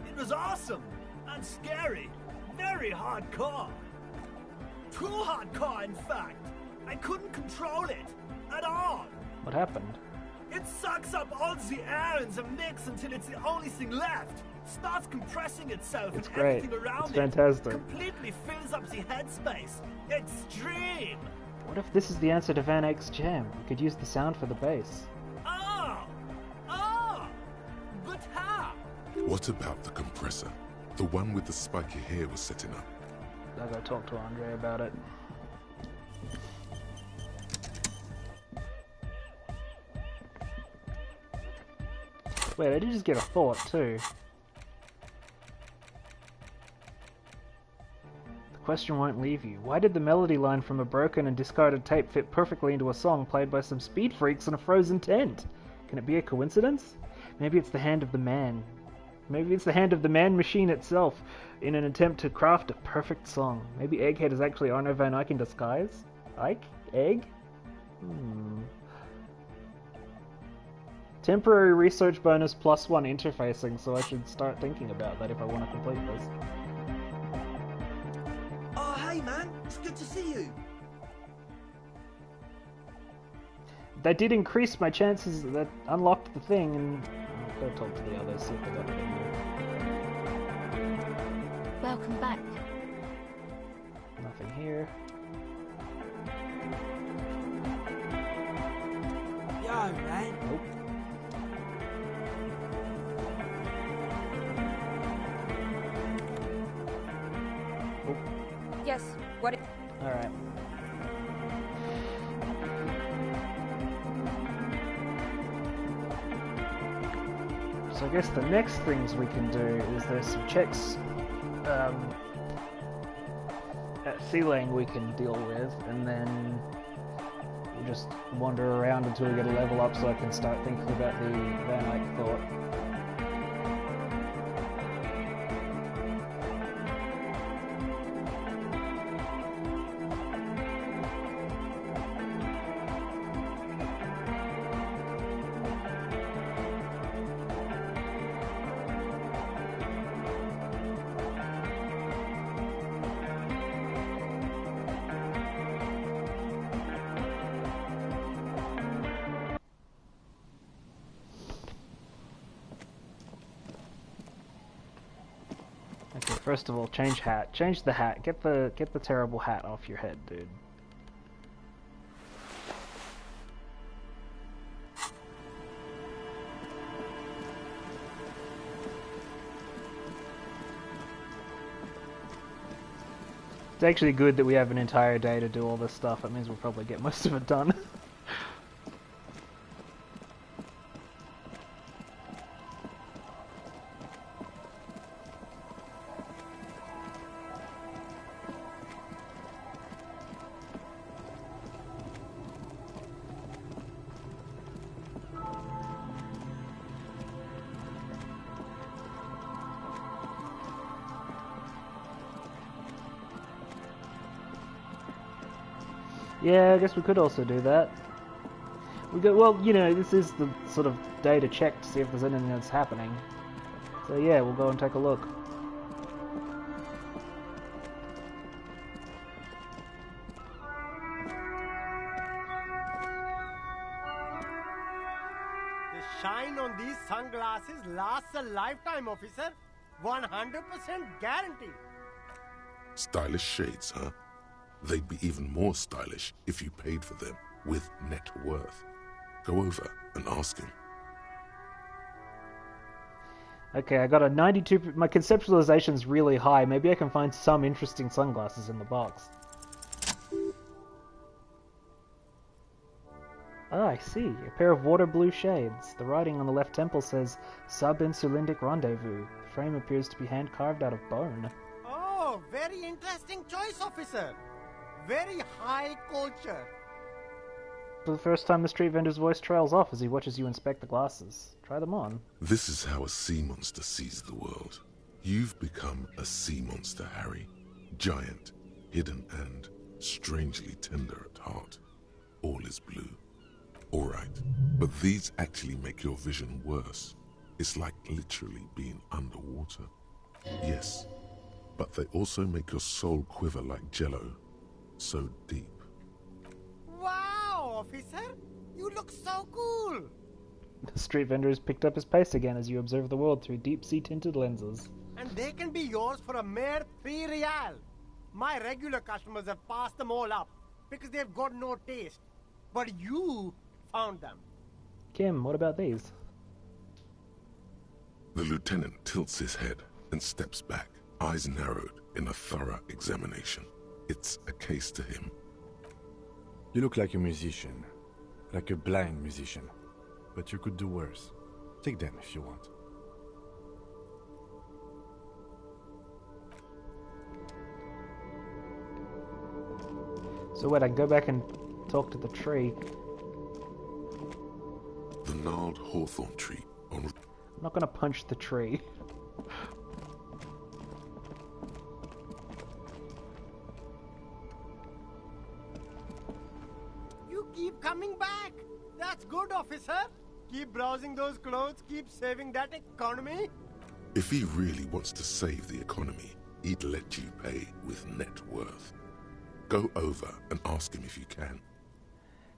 It was awesome and scary. Very hardcore. Too hardcore, in fact. I couldn't control it at all. What happened? It sucks up all the air in the mix until it's the only thing left. Starts compressing itself It's and great. everything around It's it. fantastic. Completely fills up the headspace. Extreme. What if this is the answer to Van Eyck's jam? We could use the sound for the bass. But how? What about the compressor? The one with the spiky hair was setting up. I gotta talk to Andre about it. Wait, I did just get a thought too. The question won't leave you. Why did the melody line from a broken and discarded tape fit perfectly into a song played by some speed freaks in a frozen tent? Can it be a coincidence? Maybe it's the hand of the man. Maybe it's the hand of the man machine itself in an attempt to craft a perfect song. Maybe Egghead is actually Arno Van Eyck in disguise? Ike? Egg? Temporary research bonus +1 interfacing, so I should start thinking about that if I want to complete this. Oh, hey man, it's good to see you. That did increase my chances, that unlocked the thing, and I'll go talk to the others, see if they got it in there. Welcome back. Nothing here. Yo, man. Nope. Yes, what? Alright. So I guess the next things we can do is there's some checks at Sealang we can deal with, and then we'll just wander around until we get a level up so I can start thinking about the Van Eyck thought. Okay, first of all, change hat. Change the hat. Get the terrible hat off your head, dude. It's actually good that we have an entire day to do all this stuff. It means we'll probably get most of it done. Yeah, I guess we could also do that. We go. Well, you know, this is the sort of day to check to see if there's anything that's happening. So yeah, we'll go and take a look. The shine on these sunglasses lasts a lifetime, officer. 100% guarantee. Stylish shades, huh? They'd be even more stylish if you paid for them with net worth. Go over and ask him. Okay, I got a 92... My conceptualization's really high. Maybe I can find some interesting sunglasses in the box. Ah, I see. A pair of water blue shades. The writing on the left temple says, Sub-Insulindic Rendezvous. The frame appears to be hand-carved out of bone. Oh, very interesting choice, officer. Very high culture. For the first time, the street vendor's voice trails off as he watches you inspect the glasses. Try them on. This is how a sea monster sees the world. You've become a sea monster, Harry. Giant, hidden, and strangely tender at heart. All is blue. Alright, but these actually make your vision worse. It's like literally being underwater. Yes, but they also make your soul quiver like jello. So deep. Wow, officer! You look so cool! The street vendor has picked up his pace again as you observe the world through deep-sea tinted lenses. And they can be yours for a mere 3 real. My regular customers have passed them all up because they've got no taste. But you found them. Kim, what about these? The lieutenant tilts his head and steps back, eyes narrowed in a thorough examination. It's a case to him. You look like a musician. Like a blind musician. But you could do worse. Take them if you want. So wait, I can go back and talk to the tree. The gnarled hawthorn tree on... I'm not gonna punch the tree. You keep coming back. That's good, officer. Keep browsing those clothes, keep saving that economy. If he really wants to save the economy, he'd let you pay with net worth. Go over and ask him if you can.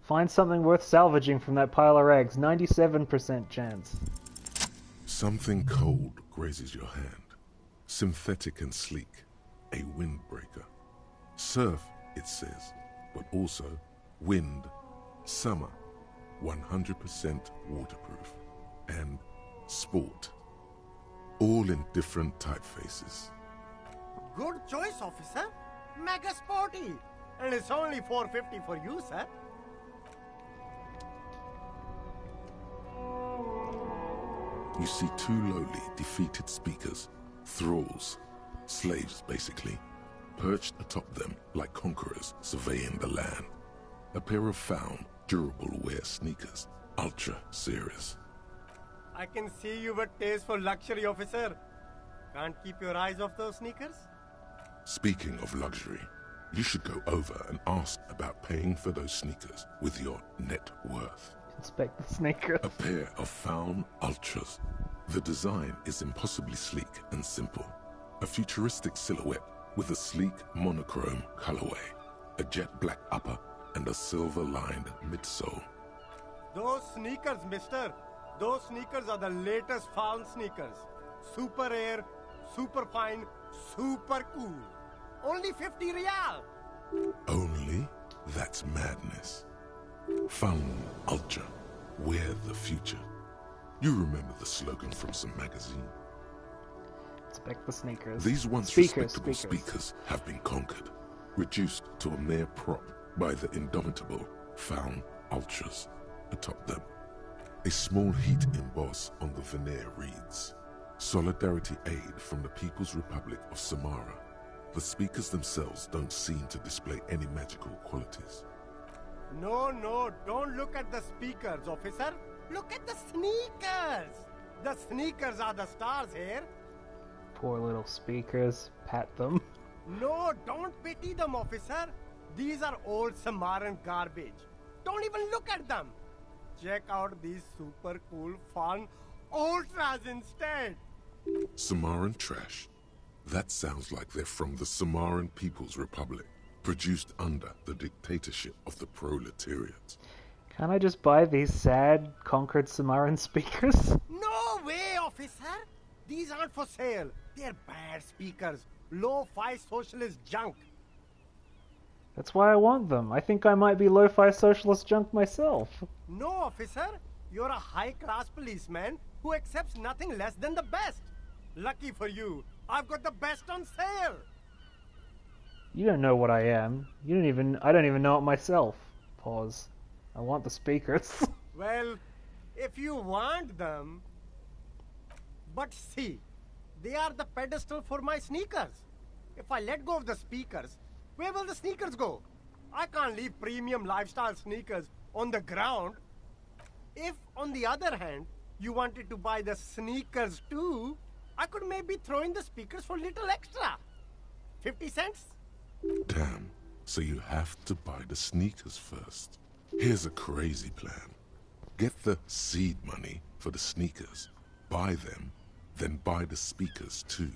Find something worth salvaging from that pile of rags. 97% chance. Something cold grazes your hand. Synthetic and sleek. A windbreaker. Surf, it says, but also wind, summer, 100% waterproof, and sport. All in different typefaces. Good choice, officer. Mega sporty. And it's only $4.50 for you, sir. You see 2 lowly, defeated speakers, thralls, slaves basically, perched atop them like conquerors surveying the land. A pair of found, durable wear sneakers, ultra serious. I can see you've a taste for luxury, officer. Can't keep your eyes off those sneakers? Speaking of luxury, you should go over and ask about paying for those sneakers with your net worth. Inspect the sneakers. A pair of found ultras. The design is impossibly sleek and simple. A futuristic silhouette with a sleek monochrome colorway, a jet black upper, and a silver-lined midsole. Those sneakers, mister. Those sneakers are the latest found sneakers. Super air, super fine, super cool. Only 50 real. Only? That's madness. Found Ultra. Wear the future. You remember the slogan from some magazine. Inspect the sneakers. These once respectable speakers have been conquered, reduced to a mere prop by the indomitable Found Ultras atop them. A small heat emboss on the veneer reads, Solidarity Aid from the People's Republic of Samara. The speakers themselves don't seem to display any magical qualities. No, don't look at the speakers, officer. Look at the sneakers. The sneakers are the stars here. Poor little speakers. Pat them. No, don't pity them, officer. These are old Samaran garbage. Don't even look at them. Check out these super cool, fun ultras instead. Samaran trash? That sounds like they're from the Samaran People's Republic, produced under the dictatorship of the proletariat. Can't I just buy these sad, conquered Samaran speakers? No way, officer! These aren't for sale. They're bad speakers. Lo-fi socialist junk. That's why I want them. I think I might be lo-fi socialist junk myself. No, officer. You're a high-class policeman who accepts nothing less than the best. Lucky for you, I've got the best on sale. You don't know what I am. I don't even know it myself. Pause. I want the speakers. Well, if you want them... But see, they are the pedestal for my sneakers. If I let go of the speakers, where will the sneakers go? I can't leave premium lifestyle sneakers on the ground. If, on the other hand, you wanted to buy the sneakers too, I could maybe throw in the speakers for little extra. 50 cents? Damn, so you have to buy the sneakers first. Here's a crazy plan. Get the seed money for the sneakers, buy them, then buy the speakers too.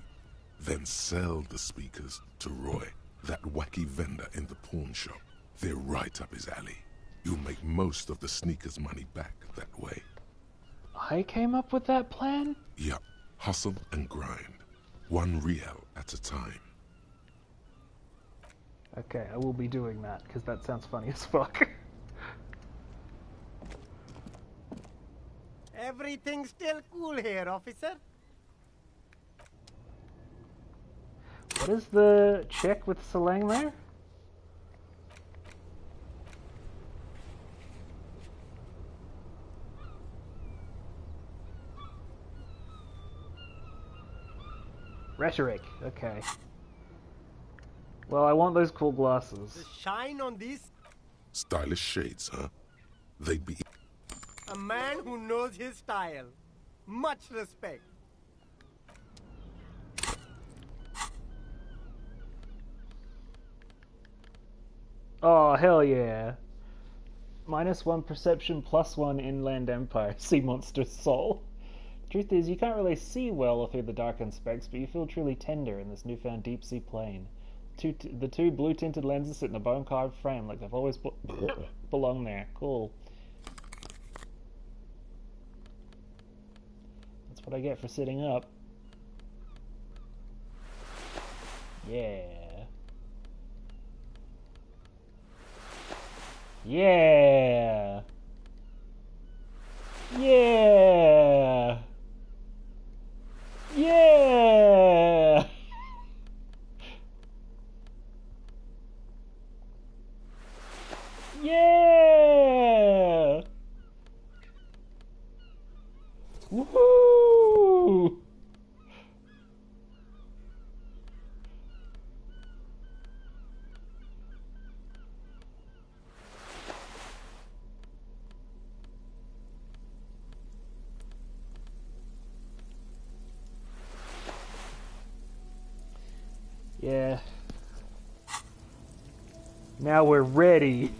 Then sell the speakers to Roy, that wacky vendor in the pawn shop. They're right up his alley. You'll make most of the sneakers money back that way. I came up with that plan? Yup, hustle and grind. 1 real at a time. Okay, I will be doing that, because that sounds funny as fuck. Everything's still cool here, officer. What is the check with Salang there? Rhetoric, okay. Well, I want those cool glasses. The shine on these... Stylish shades, huh? They'd be... A man who knows his style. Much respect. Oh, hell yeah. -1 perception, +1 inland empire. Sea monster soul. Truth is, you can't really see well through the darkened specs, but you feel truly tender in this newfound deep-sea plane. The two blue-tinted lenses sit in a bone-carved frame like they've always belonged there. Cool. That's what I get for sitting up. Yeah. Yeah! Yeah! Yeah! Yeah! Woohoo! Yeah. Now we're ready.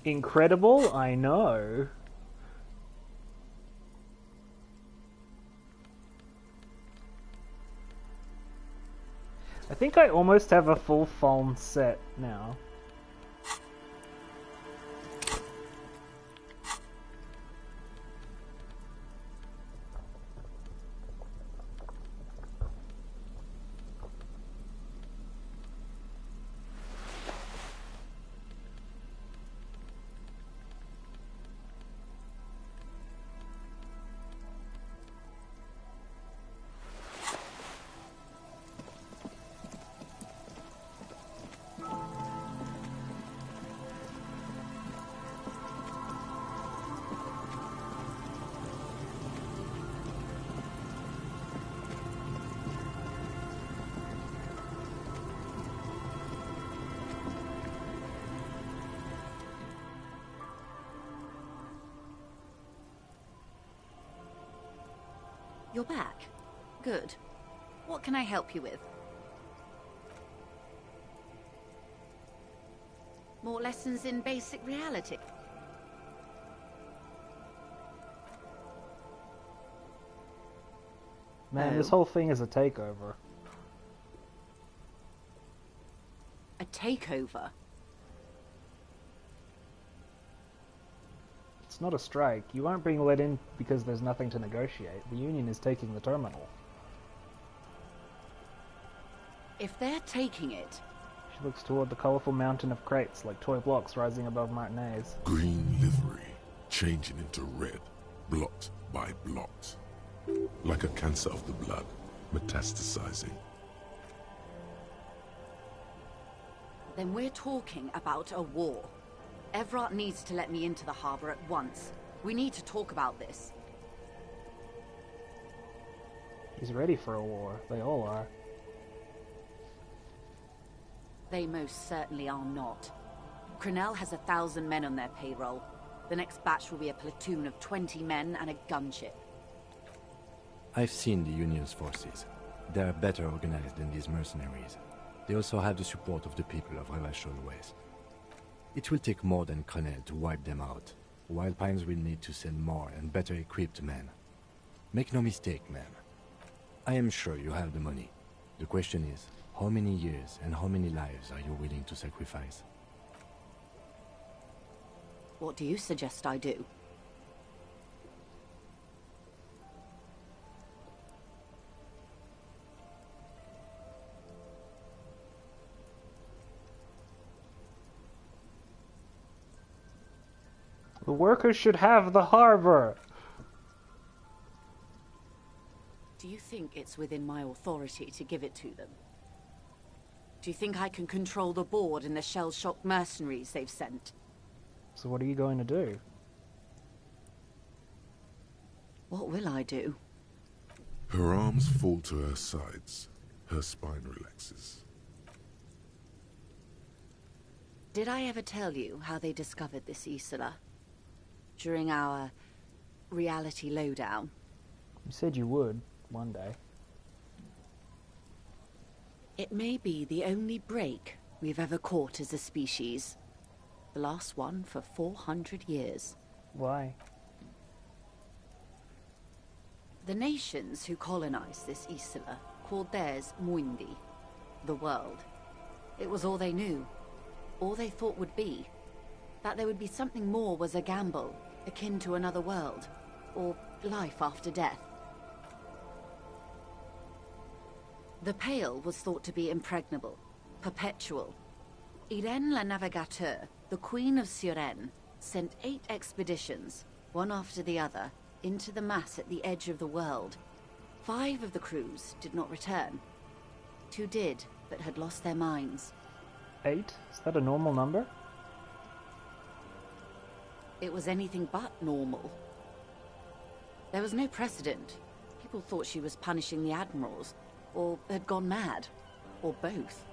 Incredible, I know. I think I almost have a full phone set now. You're back. Good. What can I help you with? More lessons in basic reality? Man, this whole thing is a takeover. A takeover? It's not a strike. You aren't being let in because there's nothing to negotiate. The Union is taking the terminal. If they're taking it... She looks toward the colourful mountain of crates like toy blocks rising above Martinez. Green livery, changing into red, blot by blot. Like a cancer of the blood, metastasizing. Then we're talking about a war. Evrart needs to let me into the harbor at once. We need to talk about this. He's ready for a war. They all are. They most certainly are not. Crenel has 1,000 men on their payroll. The next batch will be a platoon of 20 men and a gunship. I've seen the Union's forces. They are better organized than these mercenaries. They also have the support of the people of Revachol West. It will take more than Crenel to wipe them out. Wild Pines will need to send more and better equipped men. Make no mistake, ma'am. I am sure you have the money. The question is, how many years and how many lives are you willing to sacrifice? What do you suggest I do? The workers should have the harbor! Do you think it's within my authority to give it to them? Do you think I can control the board and the shell-shocked mercenaries they've sent? So what are you going to do? What will I do? Her arms fall to her sides. Her spine relaxes. Did I ever tell you how they discovered this Isola? During our reality lowdown? You said you would, one day. It may be the only break we've ever caught as a species. The last one for 400 years. Why? The nations who colonized this Isola called theirs Muindi, the world. It was all they knew, all they thought would be. That there would be something more was a gamble, akin to another world, or life after death. The Pale was thought to be impregnable, perpetual. Irene la Navigateur, the Queen of Suren, sent 8 expeditions, one after the other, into the mass at the edge of the world. 5 of the crews did not return. 2 did, but had lost their minds. 8? Is that a normal number? It was anything but normal. There was no precedent. People thought she was punishing the admirals, or had gone mad, or both.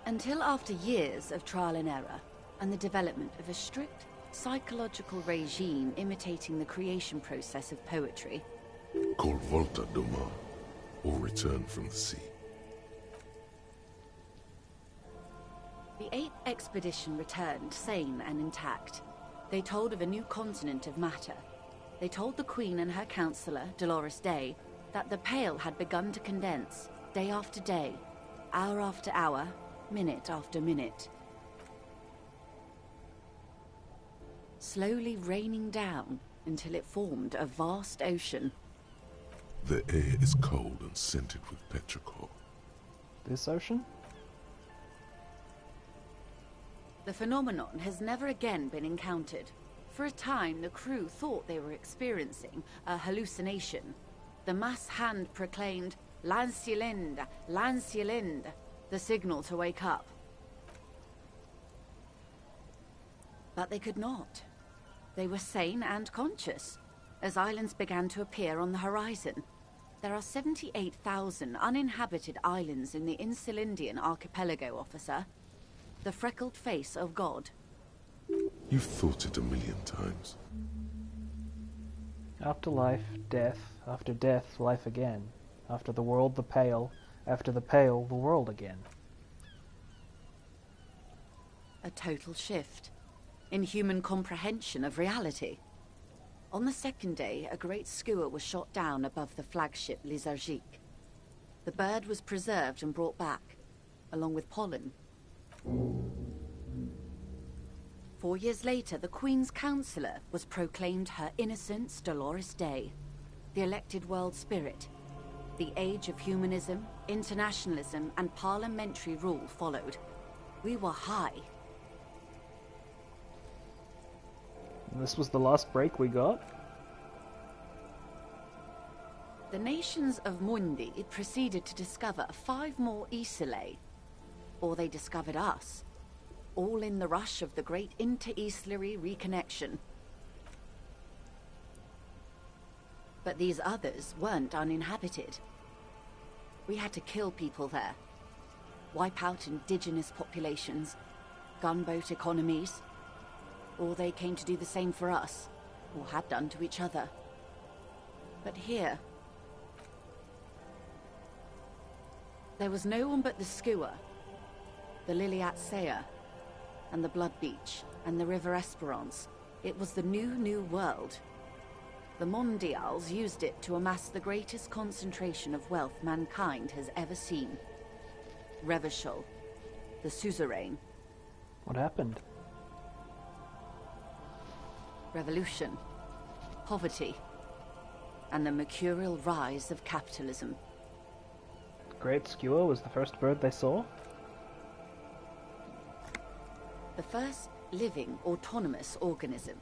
Until after years of trial and error, and the development of a strict psychological regime imitating the creation process of poetry. Called Volta Doma, or Return from the Sea. The 8th expedition returned sane and intact. They told of a new continent of matter. They told the Queen and her counselor, Dolores Day, that the Pale had begun to condense, day after day, hour after hour, minute after minute. Slowly raining down until it formed a vast ocean. The air is cold and scented with petrichor. This ocean? The phenomenon has never again been encountered. For a time, the crew thought they were experiencing a hallucination. The mass hand proclaimed, "Lancielinde, Lancielinde," the signal to wake up. But they could not. They were sane and conscious, as islands began to appear on the horizon. There are 78,000 uninhabited islands in the Insulindian archipelago, officer. The freckled face of God. You've thought it 1,000,000 times. After life, death. After death, life again. After the world, the Pale. After the Pale, the world again. A total shift in human comprehension of reality. On the second day, a great skua was shot down above the flagship Lizargique. The bird was preserved and brought back, along with pollen. 4 years later, the Queen's Counsellor was proclaimed Her Innocence Dolores Day, the elected world spirit. The age of humanism, internationalism, and parliamentary rule followed. We were high. And this was the last break we got? The nations of Mundi proceeded to discover 5 more Isolae. Or they discovered us. All in the rush of the great inter-Islary reconnection. But these others weren't uninhabited. We had to kill people there. Wipe out indigenous populations. Gunboat economies. Or they came to do the same for us. Or had done to each other. But here... there was no one but the skua. The Liliat Sea. And the Blood Beach, and the River Esperance. It was the new world. The Mondials used it to amass the greatest concentration of wealth mankind has ever seen. Revachol, the suzerain. What happened? Revolution, poverty, and the mercurial rise of capitalism. The Great Skua was the first bird they saw? The first living, autonomous organism.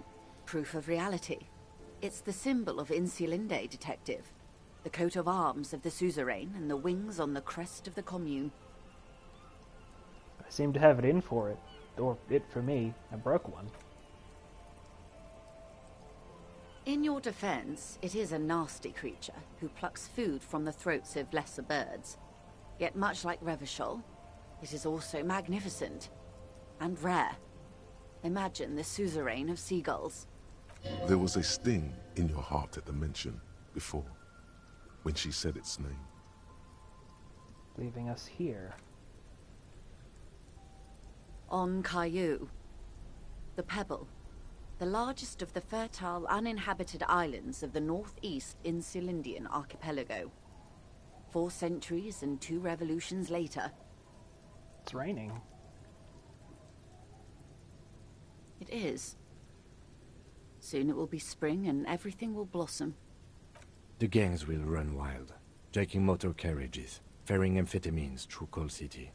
Proof of reality. It's the symbol of Insulinde, Detective. The coat of arms of the suzerain and the wings on the crest of the commune. I seem to have it in for it. Or it for me. I broke one. In your defense, it is a nasty creature who plucks food from the throats of lesser birds. Yet much like Revachol, it is also magnificent. And rare. Imagine the suzerain of seagulls. There was a sting in your heart at the mention before, when she said its name. Leaving us here. On Caillou. The Pebble. The largest of the fertile, uninhabited islands of the northeast Insulindian archipelago. 4 centuries and 2 revolutions later. It's raining. It is. Soon it will be spring and everything will blossom. The gangs will run wild, jacking motor carriages, ferrying amphetamines through Coal City.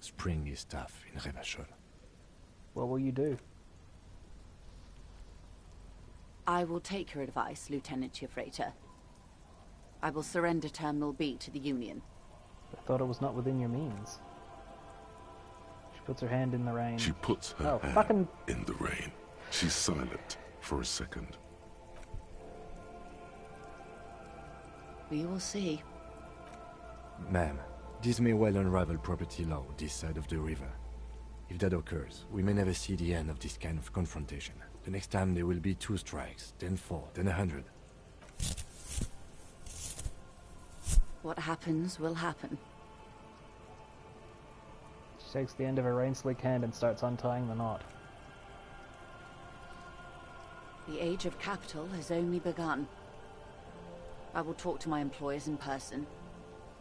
Spring is tough in Revachol. What will you do? I will take your advice, Lieutenant Chiefrater. I will surrender Terminal B to the Union. I thought it was not within your means. She puts her hand in the rain. She puts her hand in the rain. She's silent for a second. We will see. Ma'am, this may well unravel property law this side of the river. If that occurs, we may never see the end of this kind of confrontation. The next time there will be 2 strikes, then 4, then 100. What happens will happen. She takes the end of her rain-slick hand and starts untying the knot. The age of capital has only begun. I will talk to my employers in person.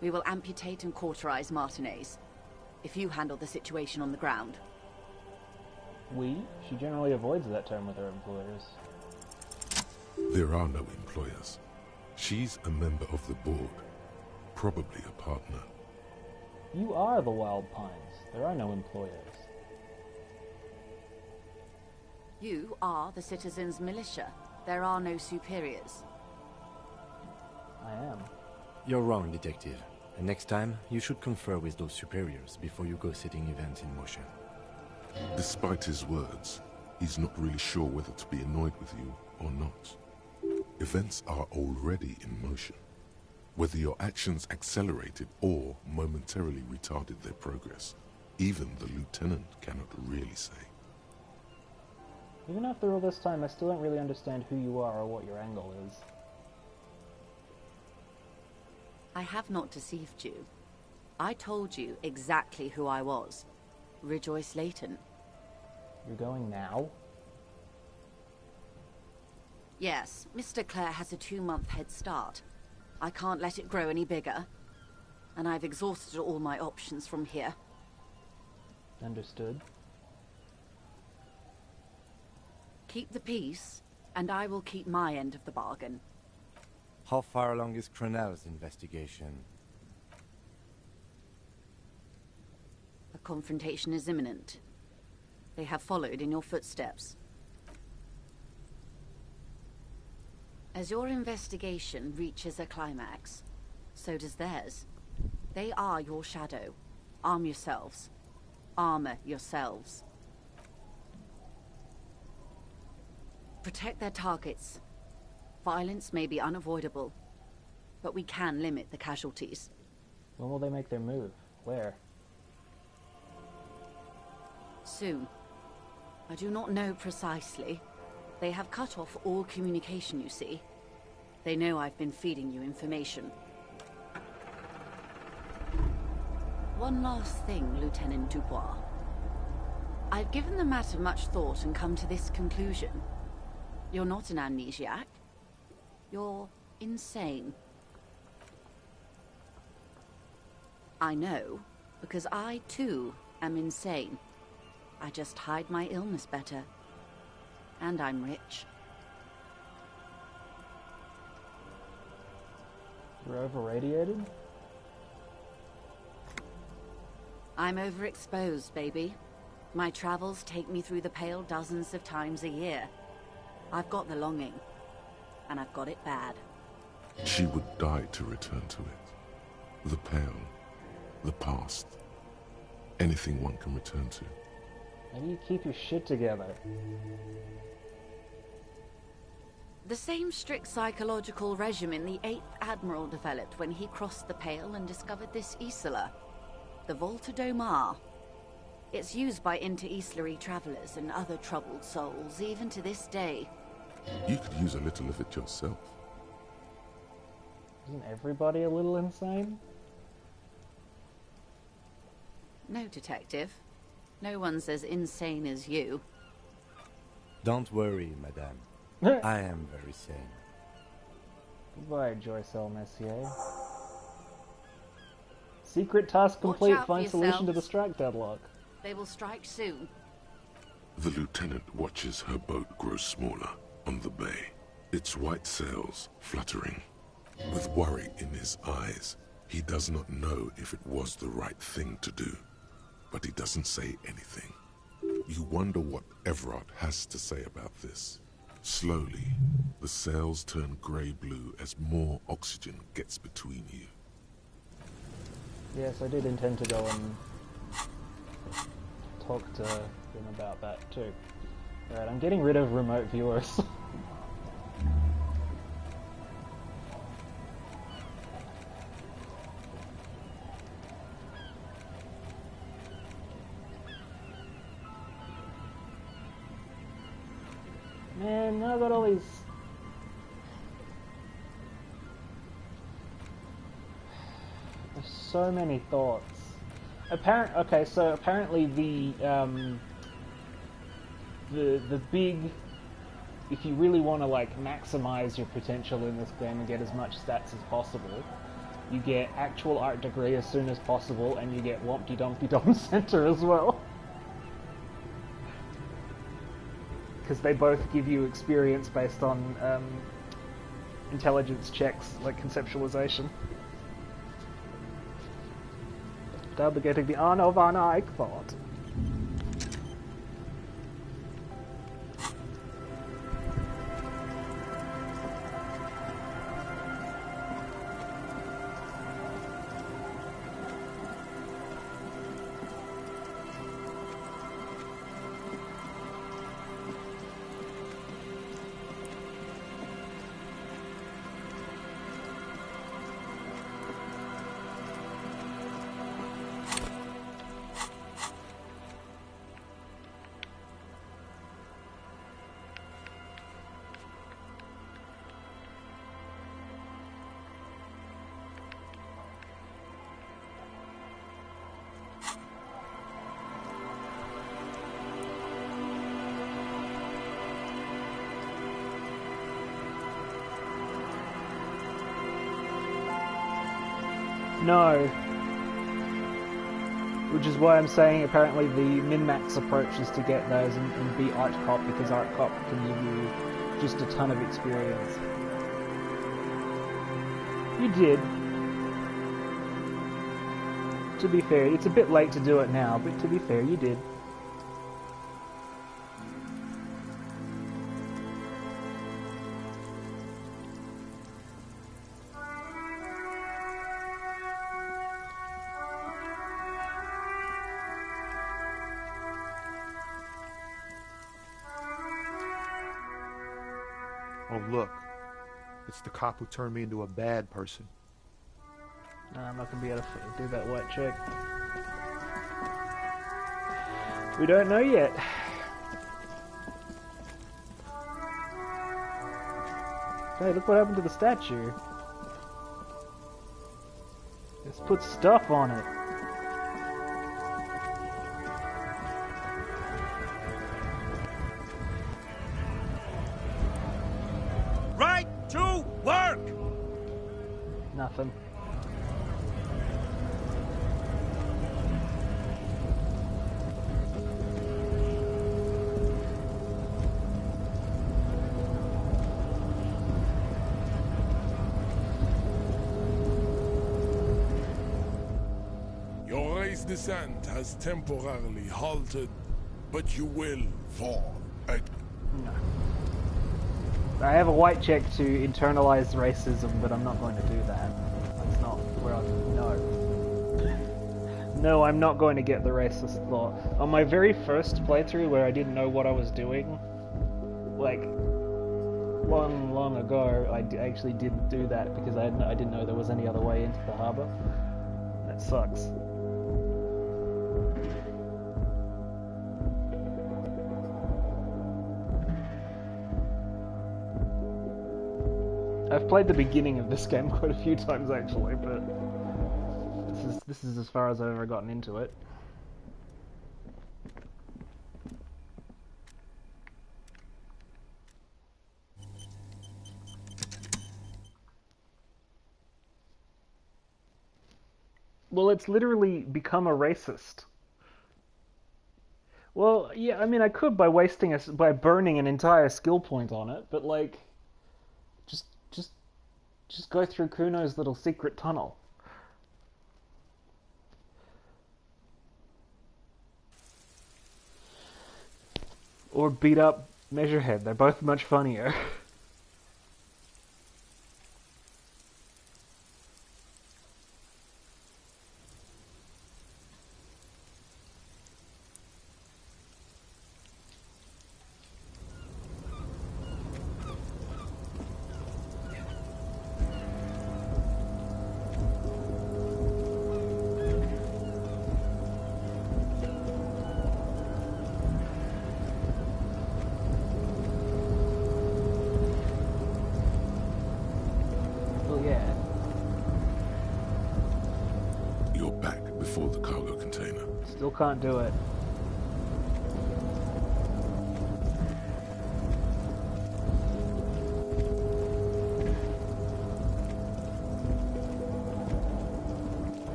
We will amputate and cauterize Martinez. If you handle the situation on the ground. We? She generally avoids that term with her employers. There are no employers. She's a member of the board. Probably a partner. You are the Wild Pines. There are no employers. You are the citizens' militia. There are no superiors. I am. You're wrong, Detective. And next time, you should confer with those superiors before you go setting events in motion. Despite his words, he's not really sure whether to be annoyed with you or not. Events are already in motion. Whether your actions accelerated or momentarily retarded their progress, even the lieutenant cannot really say. Even after all this time, I still don't really understand who you are or what your angle is. I have not deceived you. I told you exactly who I was. Rejoice Layton. You're going now? Yes, Mr. Clare has a 2-month head start. I can't let it grow any bigger. And I've exhausted all my options from here. Understood. Keep the peace, and I will keep my end of the bargain. How far along is Crenel's investigation? A confrontation is imminent. They have followed in your footsteps. As your investigation reaches a climax, so does theirs. They are your shadow. Arm yourselves. Armor yourselves. Protect their targets. Violence may be unavoidable, but we can limit the casualties. When will they make their move? Where? Soon. I do not know precisely. They have cut off all communication, you see. They know I've been feeding you information. One last thing, Lieutenant Dubois. I've given the matter much thought and come to this conclusion. You're not an amnesiac. You're insane. I know, because I, too, am insane. I just hide my illness better. And I'm rich. You're over-radiated? I'm overexposed, baby. My travels take me through the Pale dozens of times a year. I've got the longing. And I've got it bad. She would die to return to it. The Pale. The past. Anything one can return to. Maybe you keep your shit together. The same strict psychological regimen the 8th Admiral developed when he crossed the Pale and discovered this Isola. The Volta do Mar. It's used by inter-Islary travelers and other troubled souls, even to this day. You could use a little of it yourself. Isn't everybody a little insane? No, Detective. No one's as insane as you. Don't worry, madame. I am very sane. Goodbye, Joyce L. Messier. Secret task complete. Find solution to the strike deadlock. They will strike soon. The lieutenant watches her boat grow smaller on the bay, its white sails fluttering. With worry in his eyes, he does not know if it was the right thing to do, but he doesn't say anything. You wonder what Everard has to say about this. Slowly, the sails turn grey-blue as more oxygen gets between you. Yes, I did intend to go and talk to him about that too. Alright, I'm getting rid of remote viewers. Man, now I've got all these... There's so many thoughts. Okay, so apparently the big... If you really want to, like, maximize your potential in this game and get as much stats as possible, you get actual art degree as soon as possible, and you get Wompty Dumpty Dom Center as well. Because they both give you experience based on intelligence checks, like conceptualization. Double getting the Arno van Eyck thought. No. Which is why I'm saying apparently the min-max approach is to get those and be Art Cop, because Art Cop can give you just a ton of experience. You did. To be fair, it's a bit late to do it now, but to be fair, you did. Oh, look. It's the cop who turned me into a bad person. No, I'm not going to be able to do that white check. We don't know yet. Hey, look what happened to the statue. Let's put stuff on it. Right to work! Nothing. Your race descent has temporarily halted, but you will fall again. No. I have a white check to internalize racism, but I'm not going to do that. That's not where I... No. No, I'm not going to get the racist thought. On my very first playthrough, where I didn't know what I was doing, like, long ago, I actually didn't do that because I didn't know there was any other way into the harbour. That sucks. I've played the beginning of this game quite a few times actually, but this is as far as I've ever gotten into it. Well, it's literally become a racist. Well, yeah, I mean, I could by by burning an entire skill point on it, but like, just go through Kuno's little secret tunnel. Or beat up Measurehead. They're both much funnier. Still can't do it.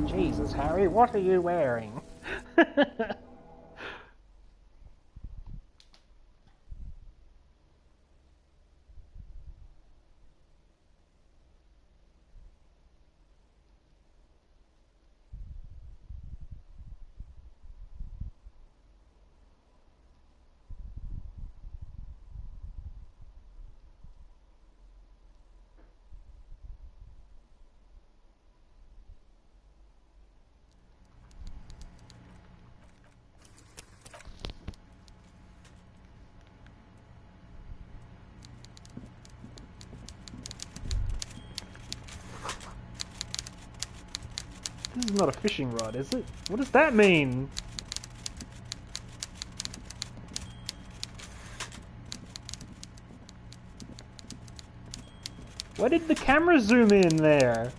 Jesus, Harry, what are you wearing? This is not a fishing rod, is it? What does that mean? Why did the camera zoom in there?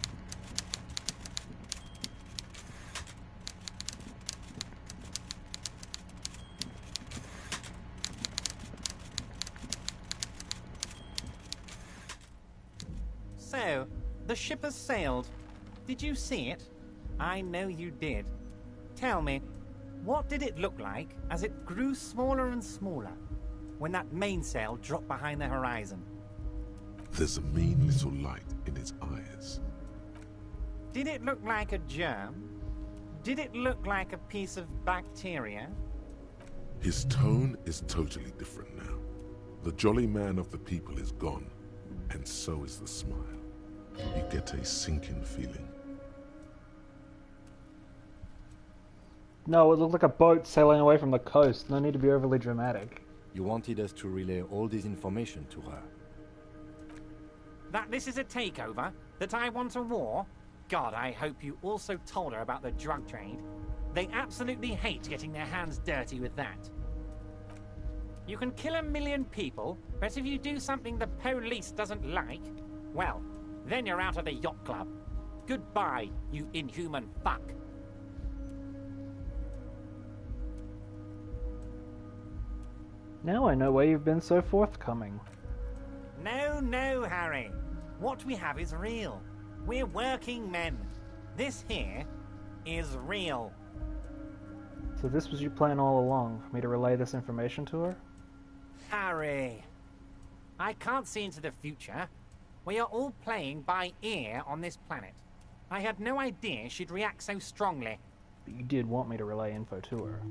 So, the ship has sailed. Did you see it? I know you did. Tell me, what did it look like as it grew smaller and smaller when that mainsail dropped behind the horizon? There's a mean little light in its eyes. Did it look like a germ? Did it look like a piece of bacteria? His tone is totally different now. The jolly man of the people is gone, and so is the smile. You get a sinking feeling. No, it looked like a boat sailing away from the coast. No need to be overly dramatic. You wanted us to relay all this information to her. That this is a takeover? That I want a war? God, I hope you also told her about the drug trade. They absolutely hate getting their hands dirty with that. You can kill 1 million people, but if you do something the police doesn't like, well, then you're out of the yacht club. Goodbye, you inhuman fuck. Now I know why you've been so forthcoming. No, Harry. What we have is real. We're working men. This here is real. So this was your plan all along, for me to relay this information to her? Harry, I can't see into the future. We are all playing by ear on this planet. I had no idea she'd react so strongly. But you did want me to relay info to her.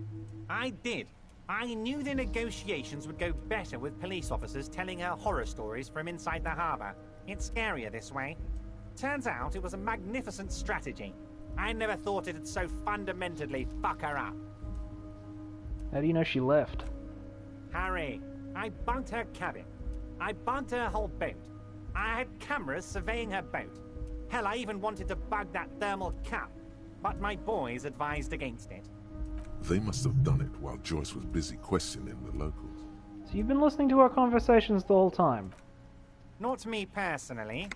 I did. I knew the negotiations would go better with police officers telling her horror stories from inside the harbour. It's scarier this way. Turns out it was a magnificent strategy. I never thought it'd so fundamentally fuck her up. How do you know she left? Harry, I bunked her cabin. I bunked her whole boat. I had cameras surveying her boat. Hell, I even wanted to bug that thermal cap, but my boys advised against it. They must have done it while Joyce was busy questioning the locals. So you've been listening to our conversations the whole time? Not me personally.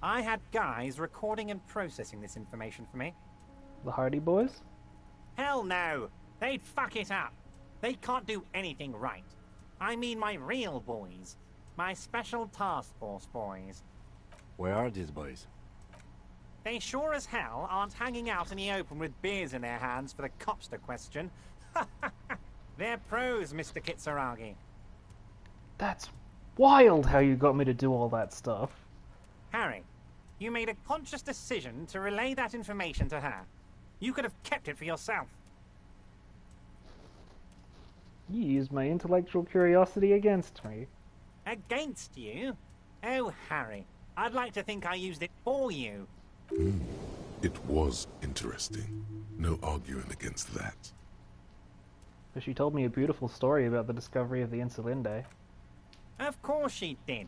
I had guys recording and processing this information for me. The Hardy Boys? Hell no! They'd fuck it up. They can't do anything right. I mean my real boys. My special task force boys. Where are these boys? They sure as hell aren't hanging out in the open with beers in their hands for the cops to question. They're pros, Mr. Kitsuragi. That's wild how you got me to do all that stuff. Harry, you made a conscious decision to relay that information to her. You could have kept it for yourself. You used my intellectual curiosity against me. Against you? Oh, Harry, I'd like to think I used it for you. It was interesting. No arguing against that. But she told me a beautiful story about the discovery of the Insulinde. Of course she did.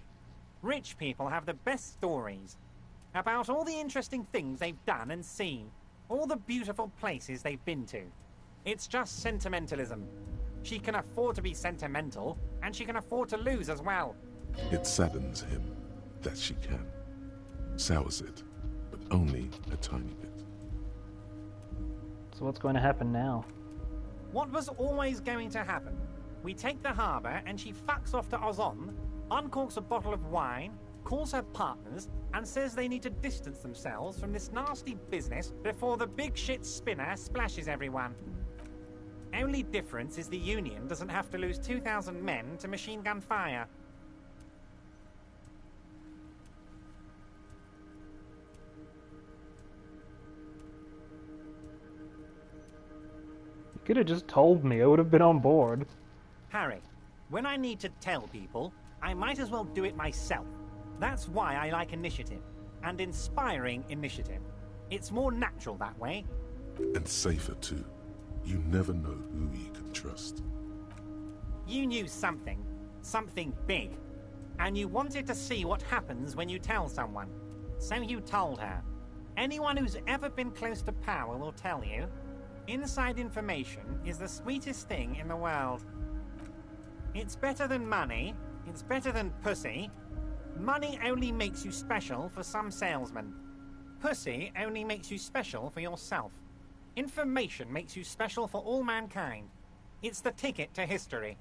Rich people have the best stories. About all the interesting things they've done and seen. All the beautiful places they've been to. It's just sentimentalism. She can afford to be sentimental, and she can afford to lose as well. It saddens him that she can. Sours it, but only a tiny bit. So what's going to happen now? What was always going to happen? We take the harbour and she fucks off to Ozon, uncorks a bottle of wine, calls her partners, and says they need to distance themselves from this nasty business before the big shit spinner splashes everyone. Only difference is the Union doesn't have to lose 2,000 men to machine gun fire. You could have just told me. I would have been on board. Harry, when I need to tell people, I might as well do it myself. That's why I like initiative, and inspiring initiative. It's more natural that way. And safer too. You never know who you can trust. You knew something big, and you wanted to see what happens when you tell someone. So you told her. Anyone who's ever been close to power will tell you, inside information is the sweetest thing in the world. It's better than money, it's better than pussy. Money only makes you special for some salesmen. Pussy only makes you special for yourself. Information makes you special for all mankind. It's the ticket to history.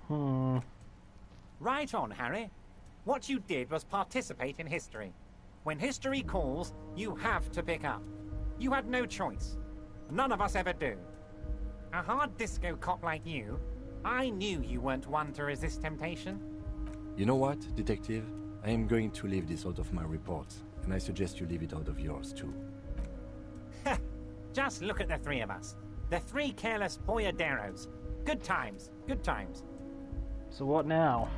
Hmm. Right on, Harry. What you did was participate in history. When history calls, you have to pick up. You had no choice. None of us ever do. A hard disco cop like you, I knew you weren't one to resist temptation. You know what, Detective? I am going to leave this out of my report, and I suggest you leave it out of yours, too. Just look at the three of us. The three careless boyaderos. Good times, good times. So what now?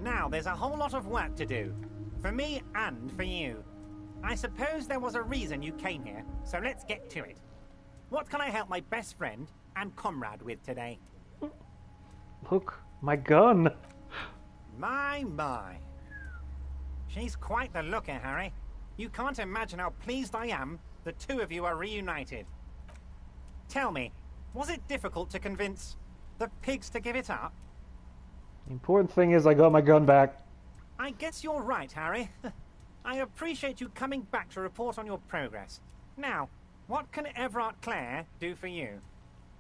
Now there's a whole lot of work to do. For me and for you. I suppose there was a reason you came here, so let's get to it. What can I help my best friend and comrade with today? Look, my gun. My. She's quite the looker, Harry. You can't imagine how pleased I am the two of you are reunited. Tell me, was it difficult to convince the pigs to give it up? The important thing is I got my gun back. I guess you're right, Harry. I appreciate you coming back to report on your progress. Now, what can Everard Clare do for you?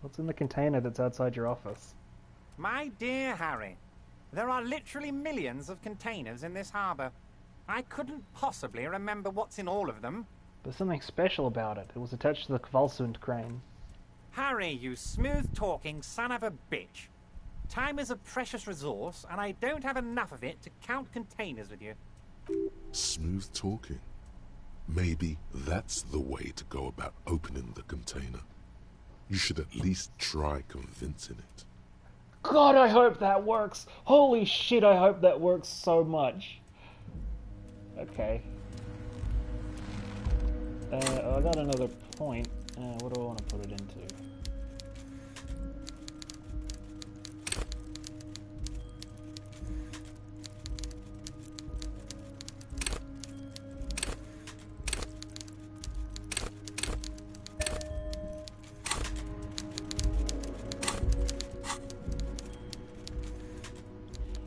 What's in the container that's outside your office? My dear Harry, there are literally millions of containers in this harbour. I couldn't possibly remember what's in all of them. There's something special about it. It was attached to the Kvalsund crane. Harry, you smooth-talking son of a bitch. Time is a precious resource, and I don't have enough of it to count containers with you. Smooth talking. Maybe that's the way to go about opening the container. You should at least try convincing it. God, I hope that works! Holy shit, I hope that works so much. Okay. I got another point. What do I want to put it into?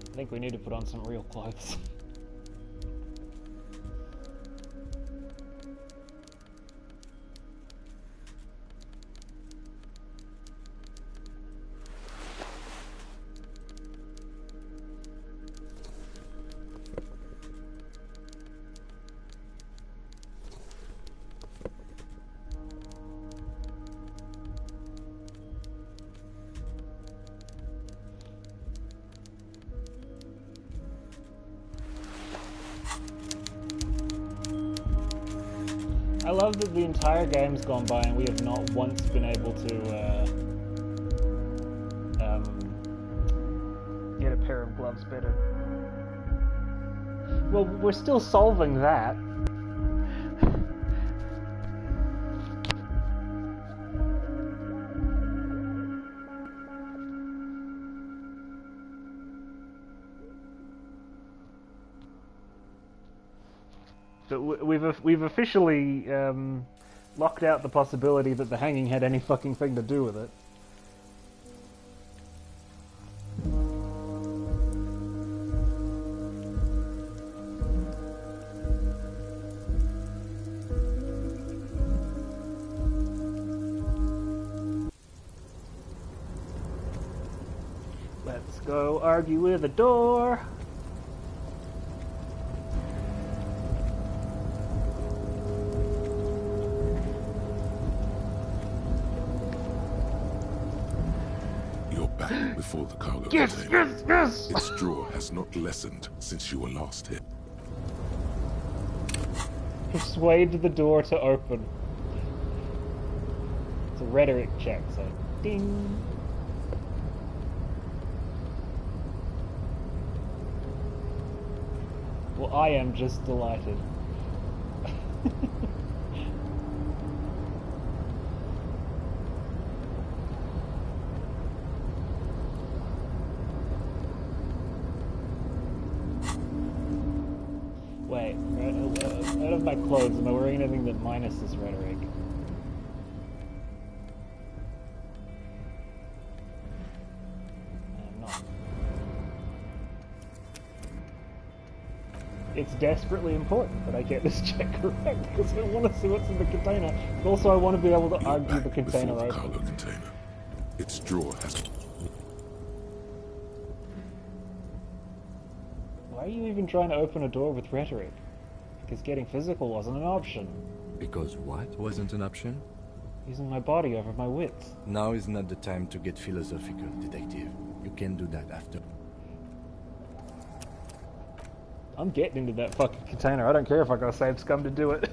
I think we need to put on some real clothes. I love that the entire game's gone by and we have not once been able to get a pair of gloves better. Well, we're still solving that. But we've officially locked out the possibility that the hanging had any fucking thing to do with it. Let's go argue with a door. Before the cargo yes, container. yes, yes! Its draw has not lessened since you were last hit. Persuade the door to open. It's a rhetoric check, so ding. Well, I am just delighted. Wait, out of my clothes, am I wearing anything that minuses rhetoric? I'm not. It's desperately important that I get this check correct, because I want to see what's in the container, but also I want to be able to argue the container before the open. cargo container. Its draw has... Why are you even trying to open a door with rhetoric? Because getting physical wasn't an option. Because what wasn't an option? Using my body over my wits. Now is not the time to get philosophical, detective. You can do that after. I'm getting into that fucking container. I don't care if I gotta save scum to do it.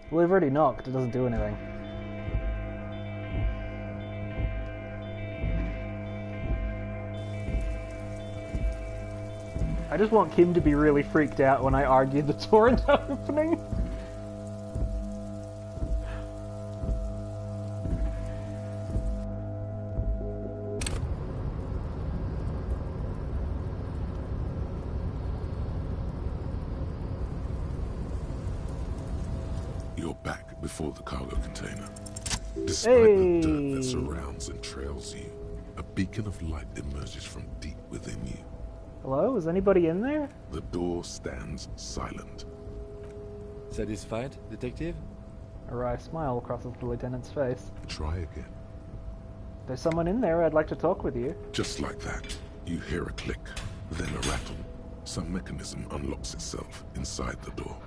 Well, we've already knocked. It doesn't do anything. I just want Kim to be really freaked out when I argue the torrent opening. You're back before the cargo container. Despite the dirt that surrounds and trails you, a beacon of light emerges from deep within you. Hello? Is anybody in there? The door stands silent. Satisfied, detective? A wry smile crosses the lieutenant's face. Try again. There's someone in there. I'd like to talk with you. Just like that, you hear a click, then a rattle. Some mechanism unlocks itself inside the door.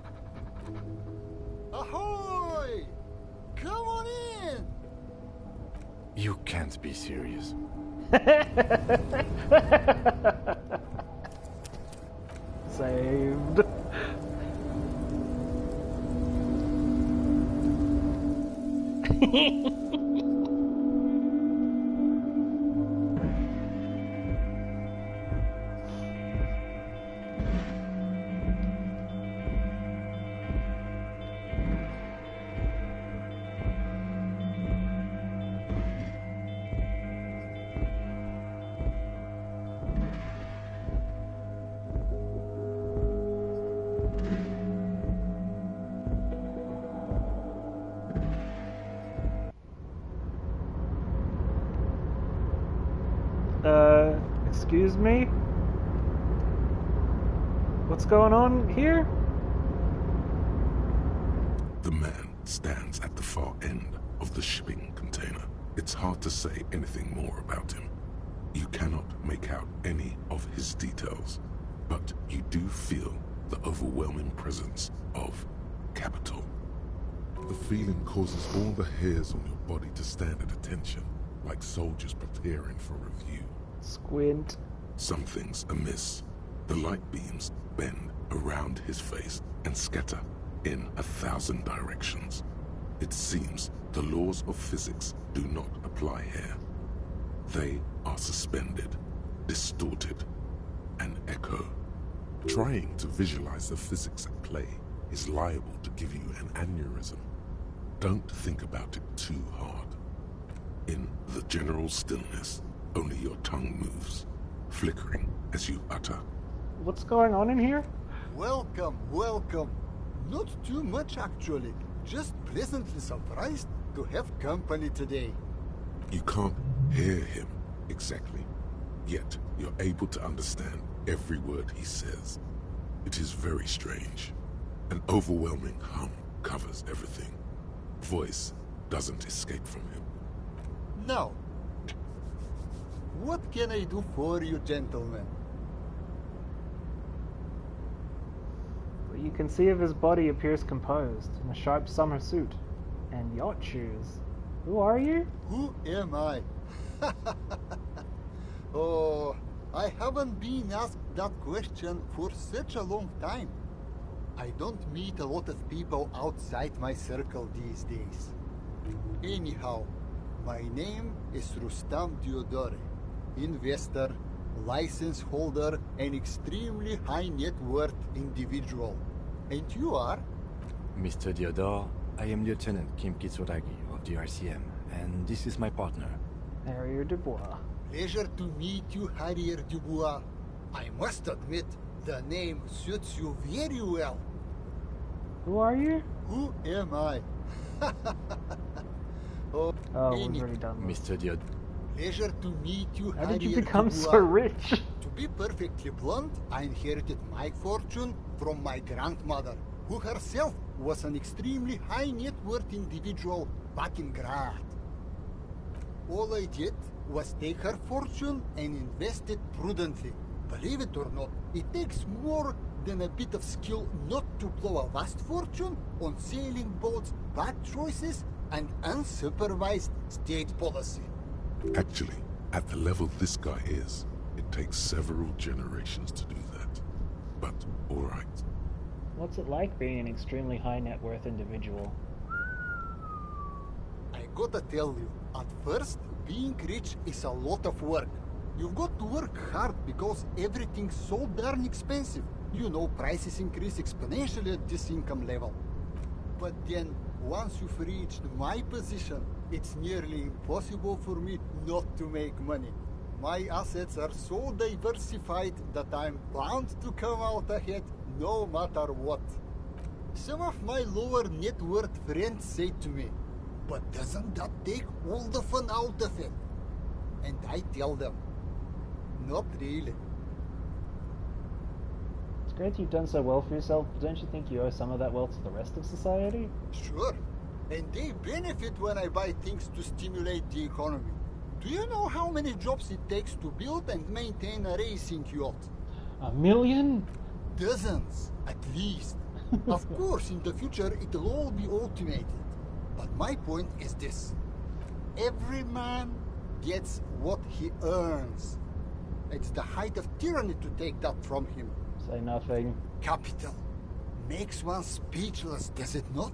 Ahoy! Come on in! You can't be serious. Saved. Excuse me? What's going on here? The man stands at the far end of the shipping container. It's hard to say anything more about him. You cannot make out any of his details, but you do feel the overwhelming presence of Capital. The feeling causes all the hairs on your body to stand at attention, like soldiers preparing for review. Squint. Something's amiss. The light beams bend around his face and scatter in 1,000 directions. It seems the laws of physics do not apply here. They are suspended, distorted, and echo. Trying to visualize the physics at play is liable to give you an aneurysm. Don't think about it too hard. In the general stillness, only your tongue moves, flickering as you utter. What's going on in here? Welcome, welcome. Not too much actually. Just pleasantly surprised to have company today. You can't hear him exactly, yet you're able to understand every word he says. It is very strange. An overwhelming hum covers everything. Voice doesn't escape from him. Now, what can I do for you, gentlemen? What you can see of his body appears composed, in a sharp summer suit, and yacht shoes. Who are you? Who am I? Oh, I haven't been asked that question for such a long time. I don't meet a lot of people outside my circle these days. Anyhow, my name is Rustam Diodore, investor, license holder, and extremely high net worth individual. And you are? Mr. Diodore, I am Lieutenant Kim Kitsuragi of the RCM, and this is my partner. Harrier Dubois. Pleasure to meet you, Harrier Dubois. I must admit, the name suits you very well. Who are you? Who am I? Oh, we've already done this. Mr. Diodore. Pleasure to meet you, How did you Harrier become Dubois. so rich? To be perfectly blunt, I inherited my fortune from my grandmother, who herself was an extremely high net worth individual back in Grad. All I did was take her fortune and invest it prudently. Believe it or not, it takes more than a bit of skill not to blow a vast fortune on sailing boats, bad choices, and unsupervised state policy. Actually, at the level this guy is, it takes several generations to do that. But, alright. What's it like being an extremely high net worth individual? I gotta tell you, at first, being rich is a lot of work. You've got to work hard because everything's so darn expensive. You know, prices increase exponentially at this income level. But then, once you've reached my position, it's nearly impossible for me not to make money. My assets are so diversified that I'm bound to come out ahead no matter what. Some of my lower net worth friends say to me, "But doesn't that take all the fun out of it?" And I tell them, not really. It's great you've done so well for yourself, but don't you think you owe some of that wealth to the rest of society? Sure. And they benefit when I buy things to stimulate the economy. Do you know how many jobs it takes to build and maintain a racing yacht? 1 million? Dozens, at least. Of course, in the future, it'll all be automated. But my point is this. Every man gets what he earns. It's the height of tyranny to take that from him. Say nothing. Capital makes one speechless, does it not?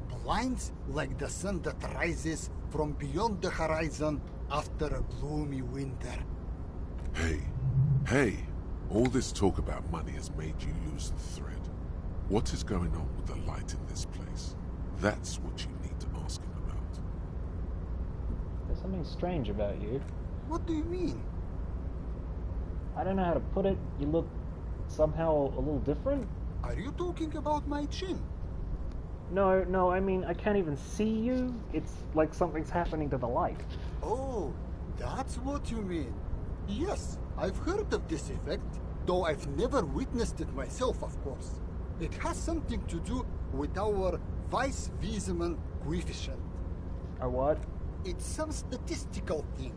Blinds like the sun that rises from beyond the horizon after a gloomy winter. Hey, all this talk about money has made you lose the thread. What is going on with the light in this place? That's what you need to ask him about. There's something strange about you. What do you mean? I don't know how to put it. You look somehow a little different. Are you talking about my chin? No, I mean, I can't even see you. It's like something's happening to the light. Oh, that's what you mean. Yes, I've heard of this effect, though I've never witnessed it myself, of course. It has something to do with our Weiss-Wiesemann coefficient. Or what? It's some statistical thing.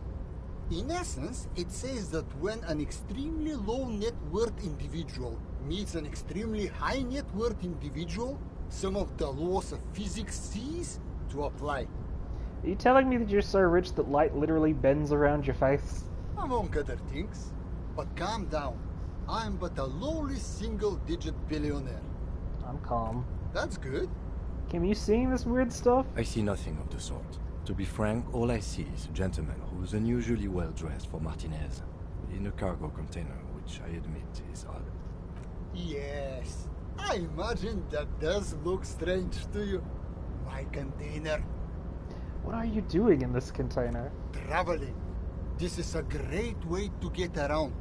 In essence, it says that when an extremely low net worth individual meets an extremely high net worth individual, some of the laws of physics cease to apply. Are you telling me that you're so rich that light literally bends around your face? Among other things. But calm down. I'm but a lowly single-digit billionaire. I'm calm. That's good. Kim, you seeing this weird stuff? I see nothing of the sort. To be frank, all I see is a gentleman who's unusually well dressed for Martinez, in a cargo container, which I admit is odd. Yes, I imagine that does look strange to you. My container. What are you doing in this container? Traveling. This is a great way to get around.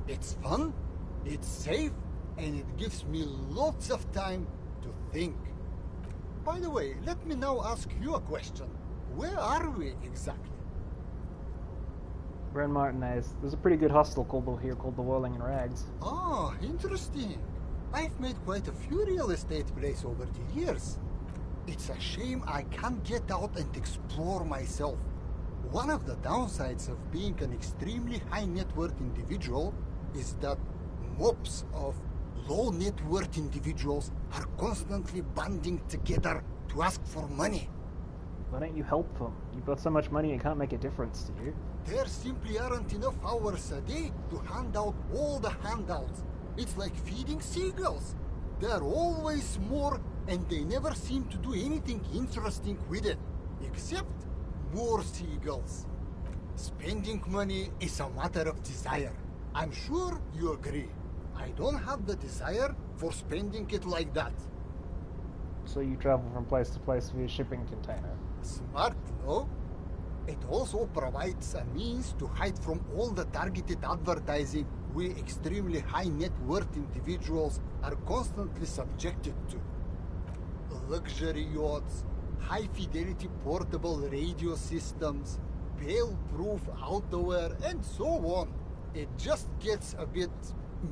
It's fun, it's safe, and it gives me lots of time to think. By the way, let me now ask you a question. Where are we exactly? We're in Martinez. There's a pretty good hostel here called the Whirling and Rags. Ah, interesting. I've made quite a few real estate plays over the years. It's a shame I can't get out and explore myself. One of the downsides of being an extremely high net worth individual is that mobs of low net worth individuals are constantly banding together to ask for money. Why don't you help them? You've got so much money it can't make a difference to you. There simply aren't enough hours a day to hand out all the handouts. It's like feeding seagulls. There are always more, and they never seem to do anything interesting with it, except more seagulls. Spending money is a matter of desire. I'm sure you agree. I don't have the desire for spending it like that. So you travel from place to place via shipping container. Smart, no? It also provides a means to hide from all the targeted advertising we extremely high net worth individuals are constantly subjected to. Luxury yachts, high fidelity portable radio systems, fail-proof outerwear, and so on. It just gets a bit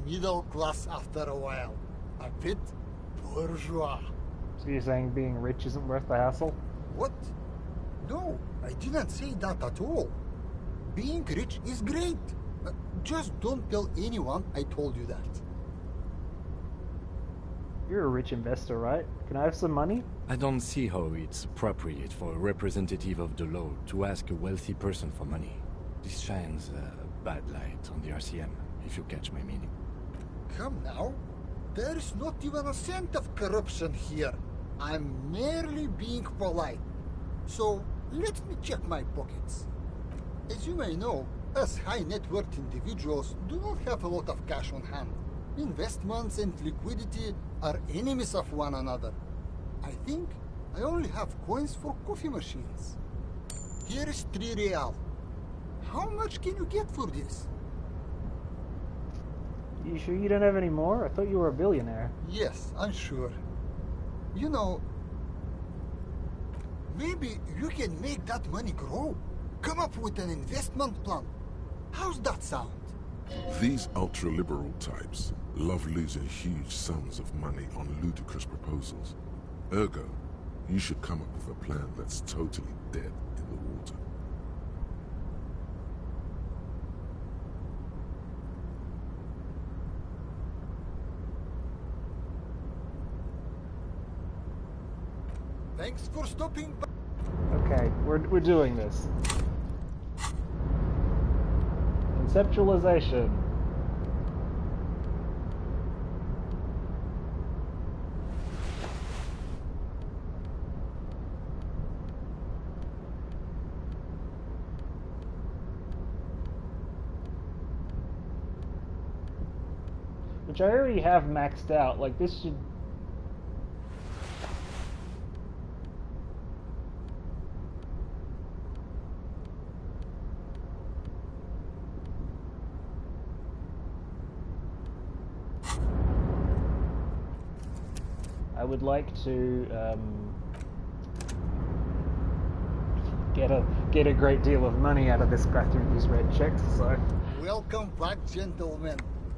middle-class after a while. A bit bourgeois. So you're saying being rich isn't worth the hassle? What? No, I didn't say that at all. Being rich is great. Just don't tell anyone I told you that. You're a rich investor, right? Can I have some money? I don't see how it's appropriate for a representative of the law to ask a wealthy person for money. This shines a bad light on the RCM, if you catch my meaning. Come now. There is not even a cent of corruption here. I'm merely being polite. So, let me check my pockets. As you may know, us high-net-worth individuals do not have a lot of cash on hand. Investments and liquidity are enemies of one another. I think I only have coins for coffee machines. Here is 3 real. How much can you get for this? You sure you don't have any more? I thought you were a billionaire. Yes, I'm sure. You know, maybe you can make that money grow. Come up with an investment plan. How's that sound? These ultra-liberal types love losing huge sums of money on ludicrous proposals. Ergo, you should come up with a plan that's totally dead in the water. Thanks for stopping by. Okay, we're doing this. Conceptualization. Which I already have maxed out. Like, this should... I would like to get a great deal of money out of this guy through these red checks. So welcome back, gentlemen.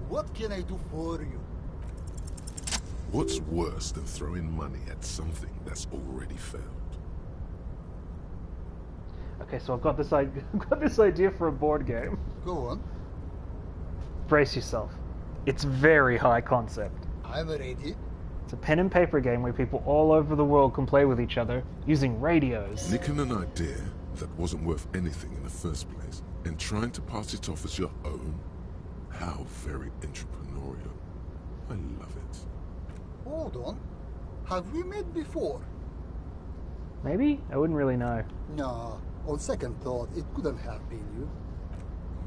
What can I do for you? What's worse than throwing money at something that's already failed? Okay, so I've got this idea for a board game. Go on. Brace yourself. It's very high concept. I'm ready. It's a pen and paper game where people all over the world can play with each other using radios. Nicking an idea that wasn't worth anything in the first place and trying to pass it off as your own? How very entrepreneurial. I love it. Hold on. Have we met before? Maybe? I wouldn't really know. No, on second thought, it couldn't have been you.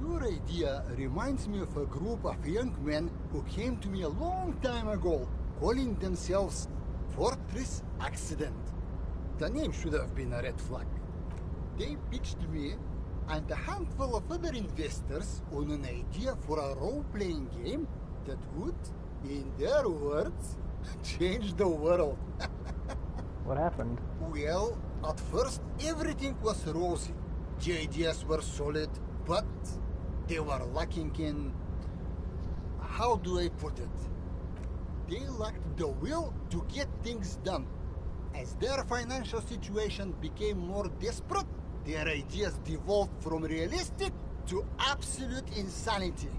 Your idea reminds me of a group of young men who came to me a long time ago, calling themselves Fortress Accident. The name should have been a red flag. They pitched me and a handful of other investors on an idea for a role-playing game that would, in their words, change the world. What happened? Well, at first everything was rosy. The ideas were solid, but they were lacking in... how do I put it? They lacked the will to get things done. As their financial situation became more desperate, their ideas devolved from realistic to absolute insanity.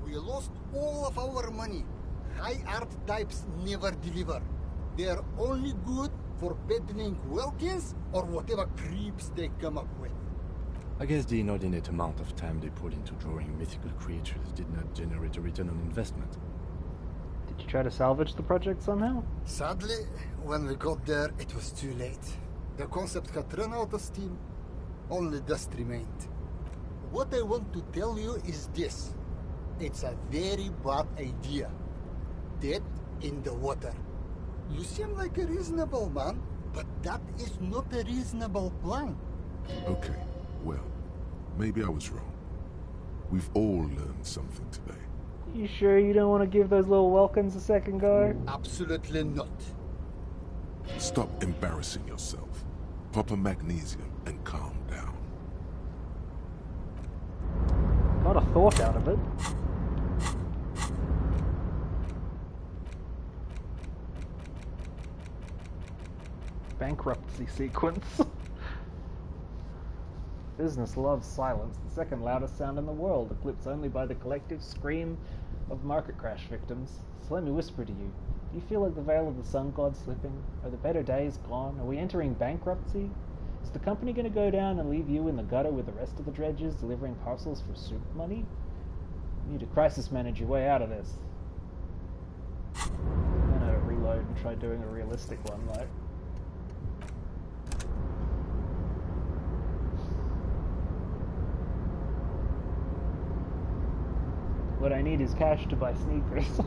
We lost all of our money. High art types never deliver. They're only good for peddling Welkins or whatever creeps they come up with. I guess the inordinate amount of time they put into drawing mythical creatures did not generate a return on investment. Did you try to salvage the project somehow? Sadly, when we got there, it was too late. The concept had run out of steam. Only dust remained. What I want to tell you is this. It's a very bad idea. Dead in the water. You seem like a reasonable man, but that is not a reasonable plan. Okay, well, maybe I was wrong. We've all learned something today. You sure you don't want to give those little Welkins a second go? Absolutely not. Stop embarrassing yourself. Pop a magnesium and calm down. Got a thought out of it. Bankruptcy sequence. Business loves silence, the second loudest sound in the world, eclipsed only by the collective scream of market crash victims. So let me whisper to you. Do you feel like the veil of the sun god slipping? Are the better days gone? Are we entering bankruptcy? Is the company going to go down and leave you in the gutter with the rest of the dredges, delivering parcels for soup money? You need to crisis manage your way out of this. I'm going to reload and try doing a realistic one, though. What I need is cash to buy sneakers.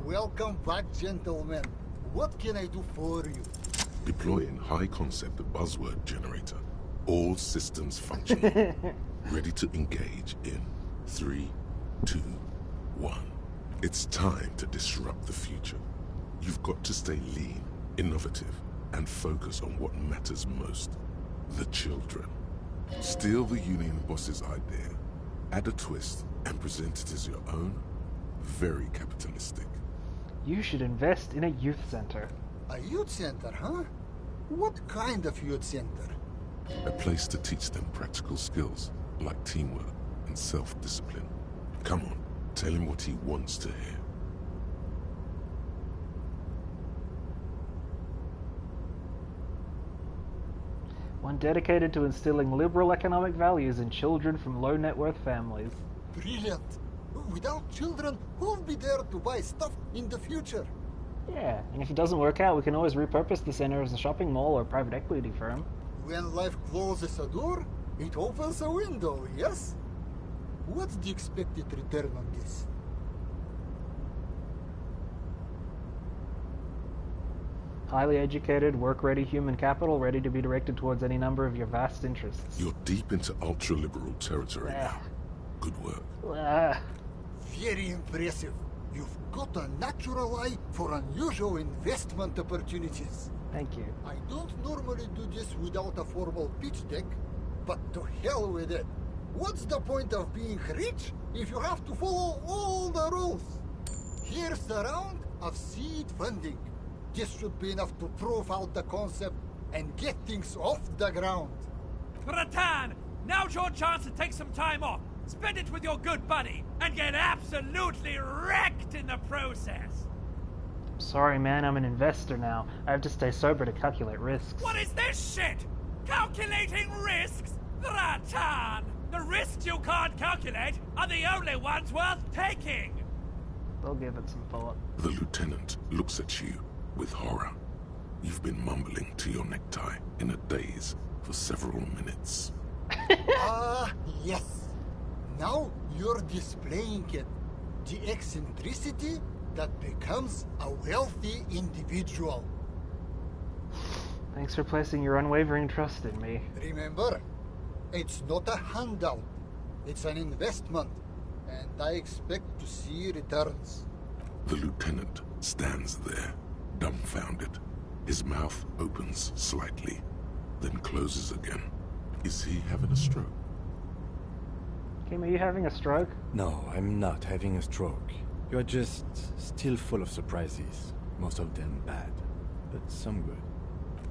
Welcome back, gentlemen. What can I do for you? Deploying high-concept buzzword generator. All systems functioning. Ready to engage in 3, 2, 1. It's time to disrupt the future. You've got to stay lean, innovative, and focus on what matters most. The children. Steal the Union boss's idea, add a twist, and present it as your own. Very capitalistic. You should invest in a youth center. A youth center, huh? What kind of youth center? A place to teach them practical skills, like teamwork and self-discipline. Come on, tell him what he wants to hear. One dedicated to instilling liberal economic values in children from low net worth families. Brilliant! Without children, who'll be there to buy stuff in the future? Yeah, and if it doesn't work out, we can always repurpose the center as a shopping mall or private equity firm. When life closes a door, it opens a window, yes? What's the expected return on this? Highly educated, work-ready human capital ready to be directed towards any number of your vast interests. You're deep into ultra-liberal territory now. Good work. Very impressive. You've got a natural eye for unusual investment opportunities. Thank you. I don't normally do this without a formal pitch deck, but to hell with it. What's the point of being rich if you have to follow all the rules? Here's a round of seed funding. This should be enough to prove out the concept and get things off the ground. Ratan, now's your chance to take some time off. Spend it with your good buddy, and get absolutely wrecked in the process! Sorry, man, I'm an investor now. I have to stay sober to calculate risks. What is this shit? Calculating risks? Ratan! The risks you can't calculate are the only ones worth taking! They'll give it some thought. The lieutenant looks at you with horror. You've been mumbling to your necktie in a daze for several minutes. Yes. Now you're displaying it. The eccentricity that becomes a wealthy individual. Thanks for placing your unwavering trust in me. Remember, it's not a handout. It's an investment. And I expect to see returns. The lieutenant stands there, dumbfounded. His mouth opens slightly, then closes again. Is he having a stroke? Kim, are you having a stroke? No, I'm not having a stroke. You're just still full of surprises. Most of them bad, but some good.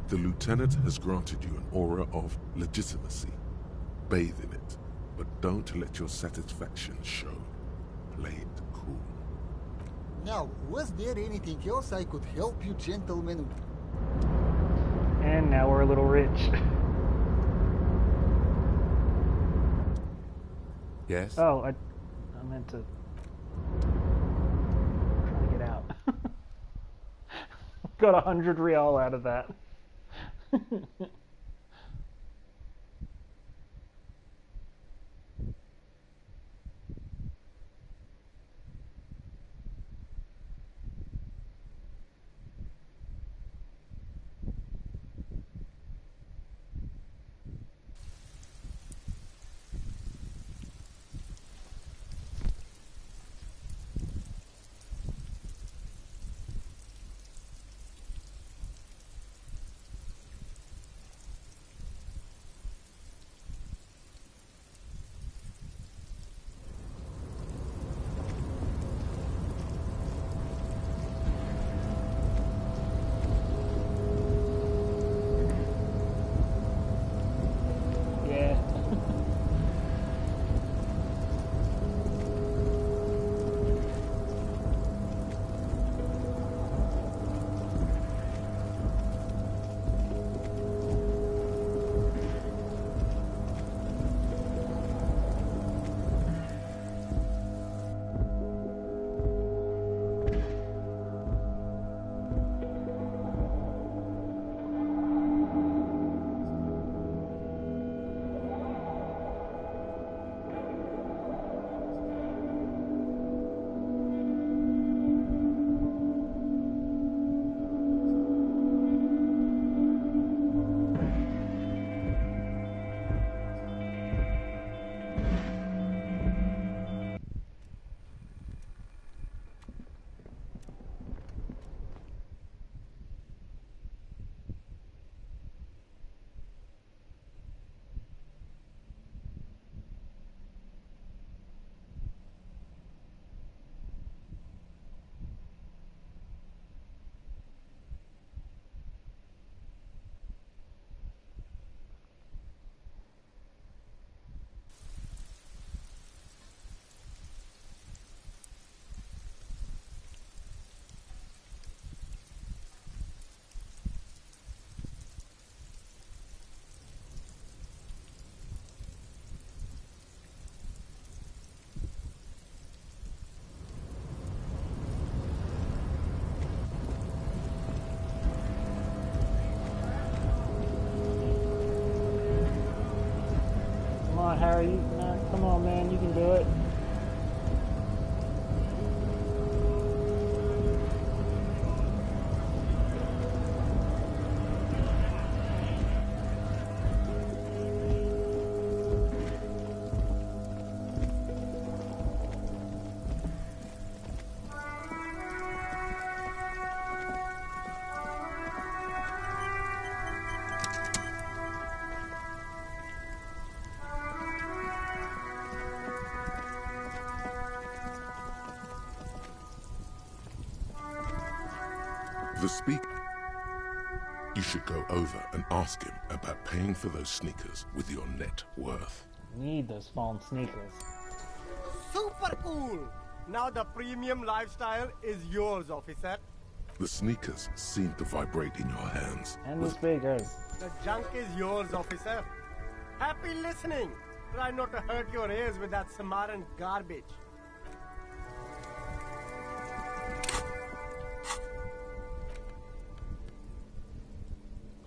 The lieutenant has granted you an aura of legitimacy. Bathe in it, but don't let your satisfaction show. Play it cool. Now, was there anything else I could help you gentlemen with? And now we're a little rich. Yes? Oh, I meant to... I'm trying to get out. Got 100 real out of that. Harry. No, come on, man. You can do it. The speaker. You should go over and ask him about paying for those sneakers with your net worth. Need those fallen sneakers. Super cool! Now the premium lifestyle is yours, officer. The sneakers seem to vibrate in your hands. And the speakers. The junk is yours, officer. Happy listening! Try not to hurt your ears with that Samaran garbage.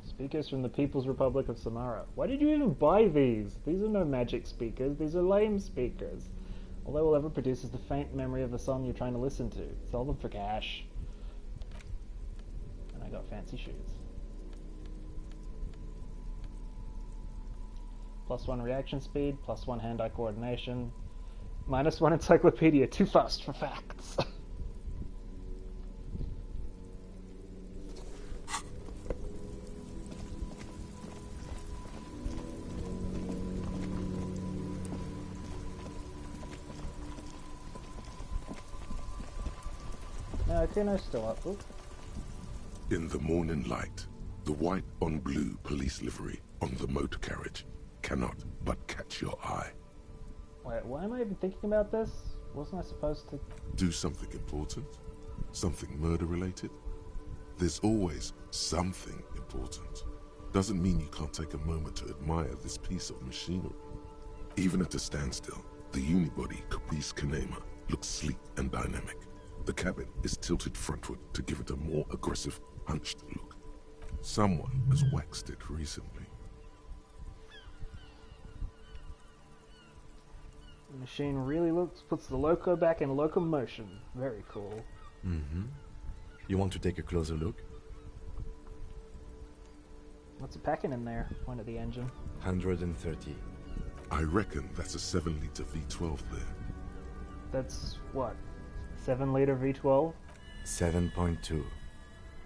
Speakers from the People's Republic of Samara. Why did you even buy these? These are no magic speakers, these are lame speakers. All they will ever produce is the faint memory of the song you're trying to listen to. Sell them for cash. And I got fancy shoes. +1 reaction speed, +1 hand-eye coordination, -1 encyclopedia, too fast for facts. No, Kuno's still up. Ooh. In the morning light, the white on blue police livery on the motor carriage cannot but catch your eye. Wait, why am I even thinking about this? Wasn't I supposed to... Do something important? Something murder-related? There's always something important. Doesn't mean you can't take a moment to admire this piece of machinery. Even at a standstill, the unibody Caprice Kanema looks sleek and dynamic. The cabin is tilted frontward to give it a more aggressive, hunched look. Someone has waxed it recently. The machine really puts the loco back in locomotion. Very cool. Mm-hmm. You want to take a closer look? What's it packing in there? Point at the engine. 130. I reckon that's a 7-liter V12 there. That's what? 7-liter V12? 7.2.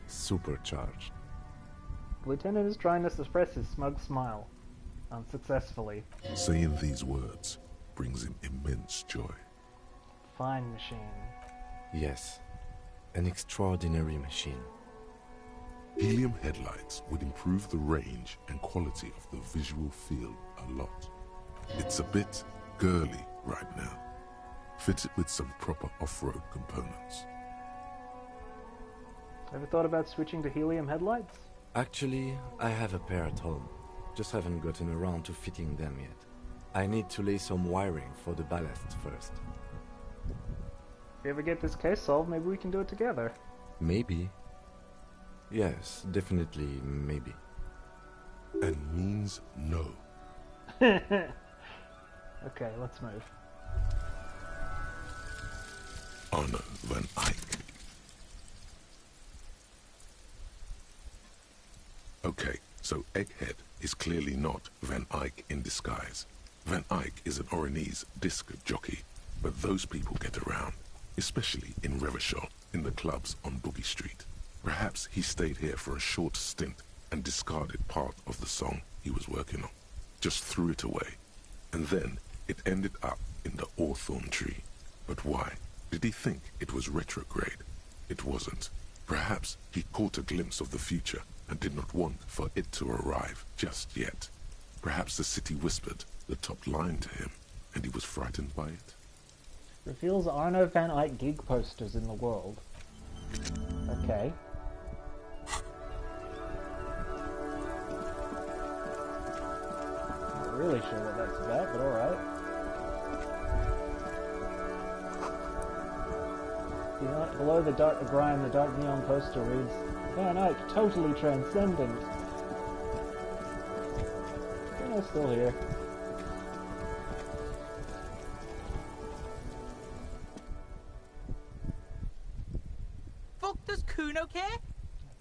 Supercharged. The lieutenant is trying to suppress his smug smile. Unsuccessfully. Saying these words brings him immense joy. Fine machine. Yes. An extraordinary machine. Helium headlights would improve the range and quality of the visual field a lot. It's a bit girly right now. Fit it with some proper off-road components. Ever thought about switching to helium headlights? Actually, I have a pair at home. Just haven't gotten around to fitting them yet. I need to lay some wiring for the ballast first. If you ever get this case solved, maybe we can do it together. Maybe. Yes, definitely maybe. And means no. Okay, let's move. Arno van Eyck. Okay, so Egghead is clearly not Van Eyck in disguise. Van Eyck is an Oranese disc jockey, but those people get around, especially in Revachol, in the clubs on Boogie Street. Perhaps he stayed here for a short stint and discarded part of the song he was working on. Just threw it away. And then it ended up in the Hawthorn tree. But why? Did he think it was retrograde? It wasn't. Perhaps he caught a glimpse of the future and did not want for it to arrive just yet. Perhaps the city whispered the top line to him, and he was frightened by it. Reveals Arno van Eyck gig posters in the world. Okay. Not really sure what that's about, but alright. Below the dark grime, the dark neon poster reads, Van Eyck, totally transcendent. Still here.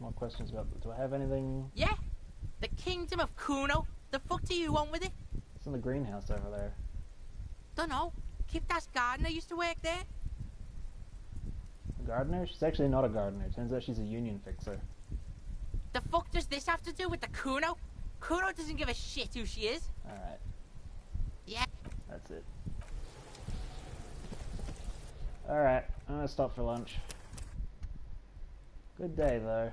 More questions about... Do I have anything? Yeah? The Kingdom of Kuno? The fuck do you want with it? It's in the greenhouse over there. Dunno. Kiptas gardener used to work there. A gardener? She's actually not a gardener. Turns out she's a union fixer. The fuck does this have to do with the Kuno? Kuno doesn't give a shit who she is. Alright. Yeah. That's it. Alright, I'm gonna stop for lunch. Good day, though.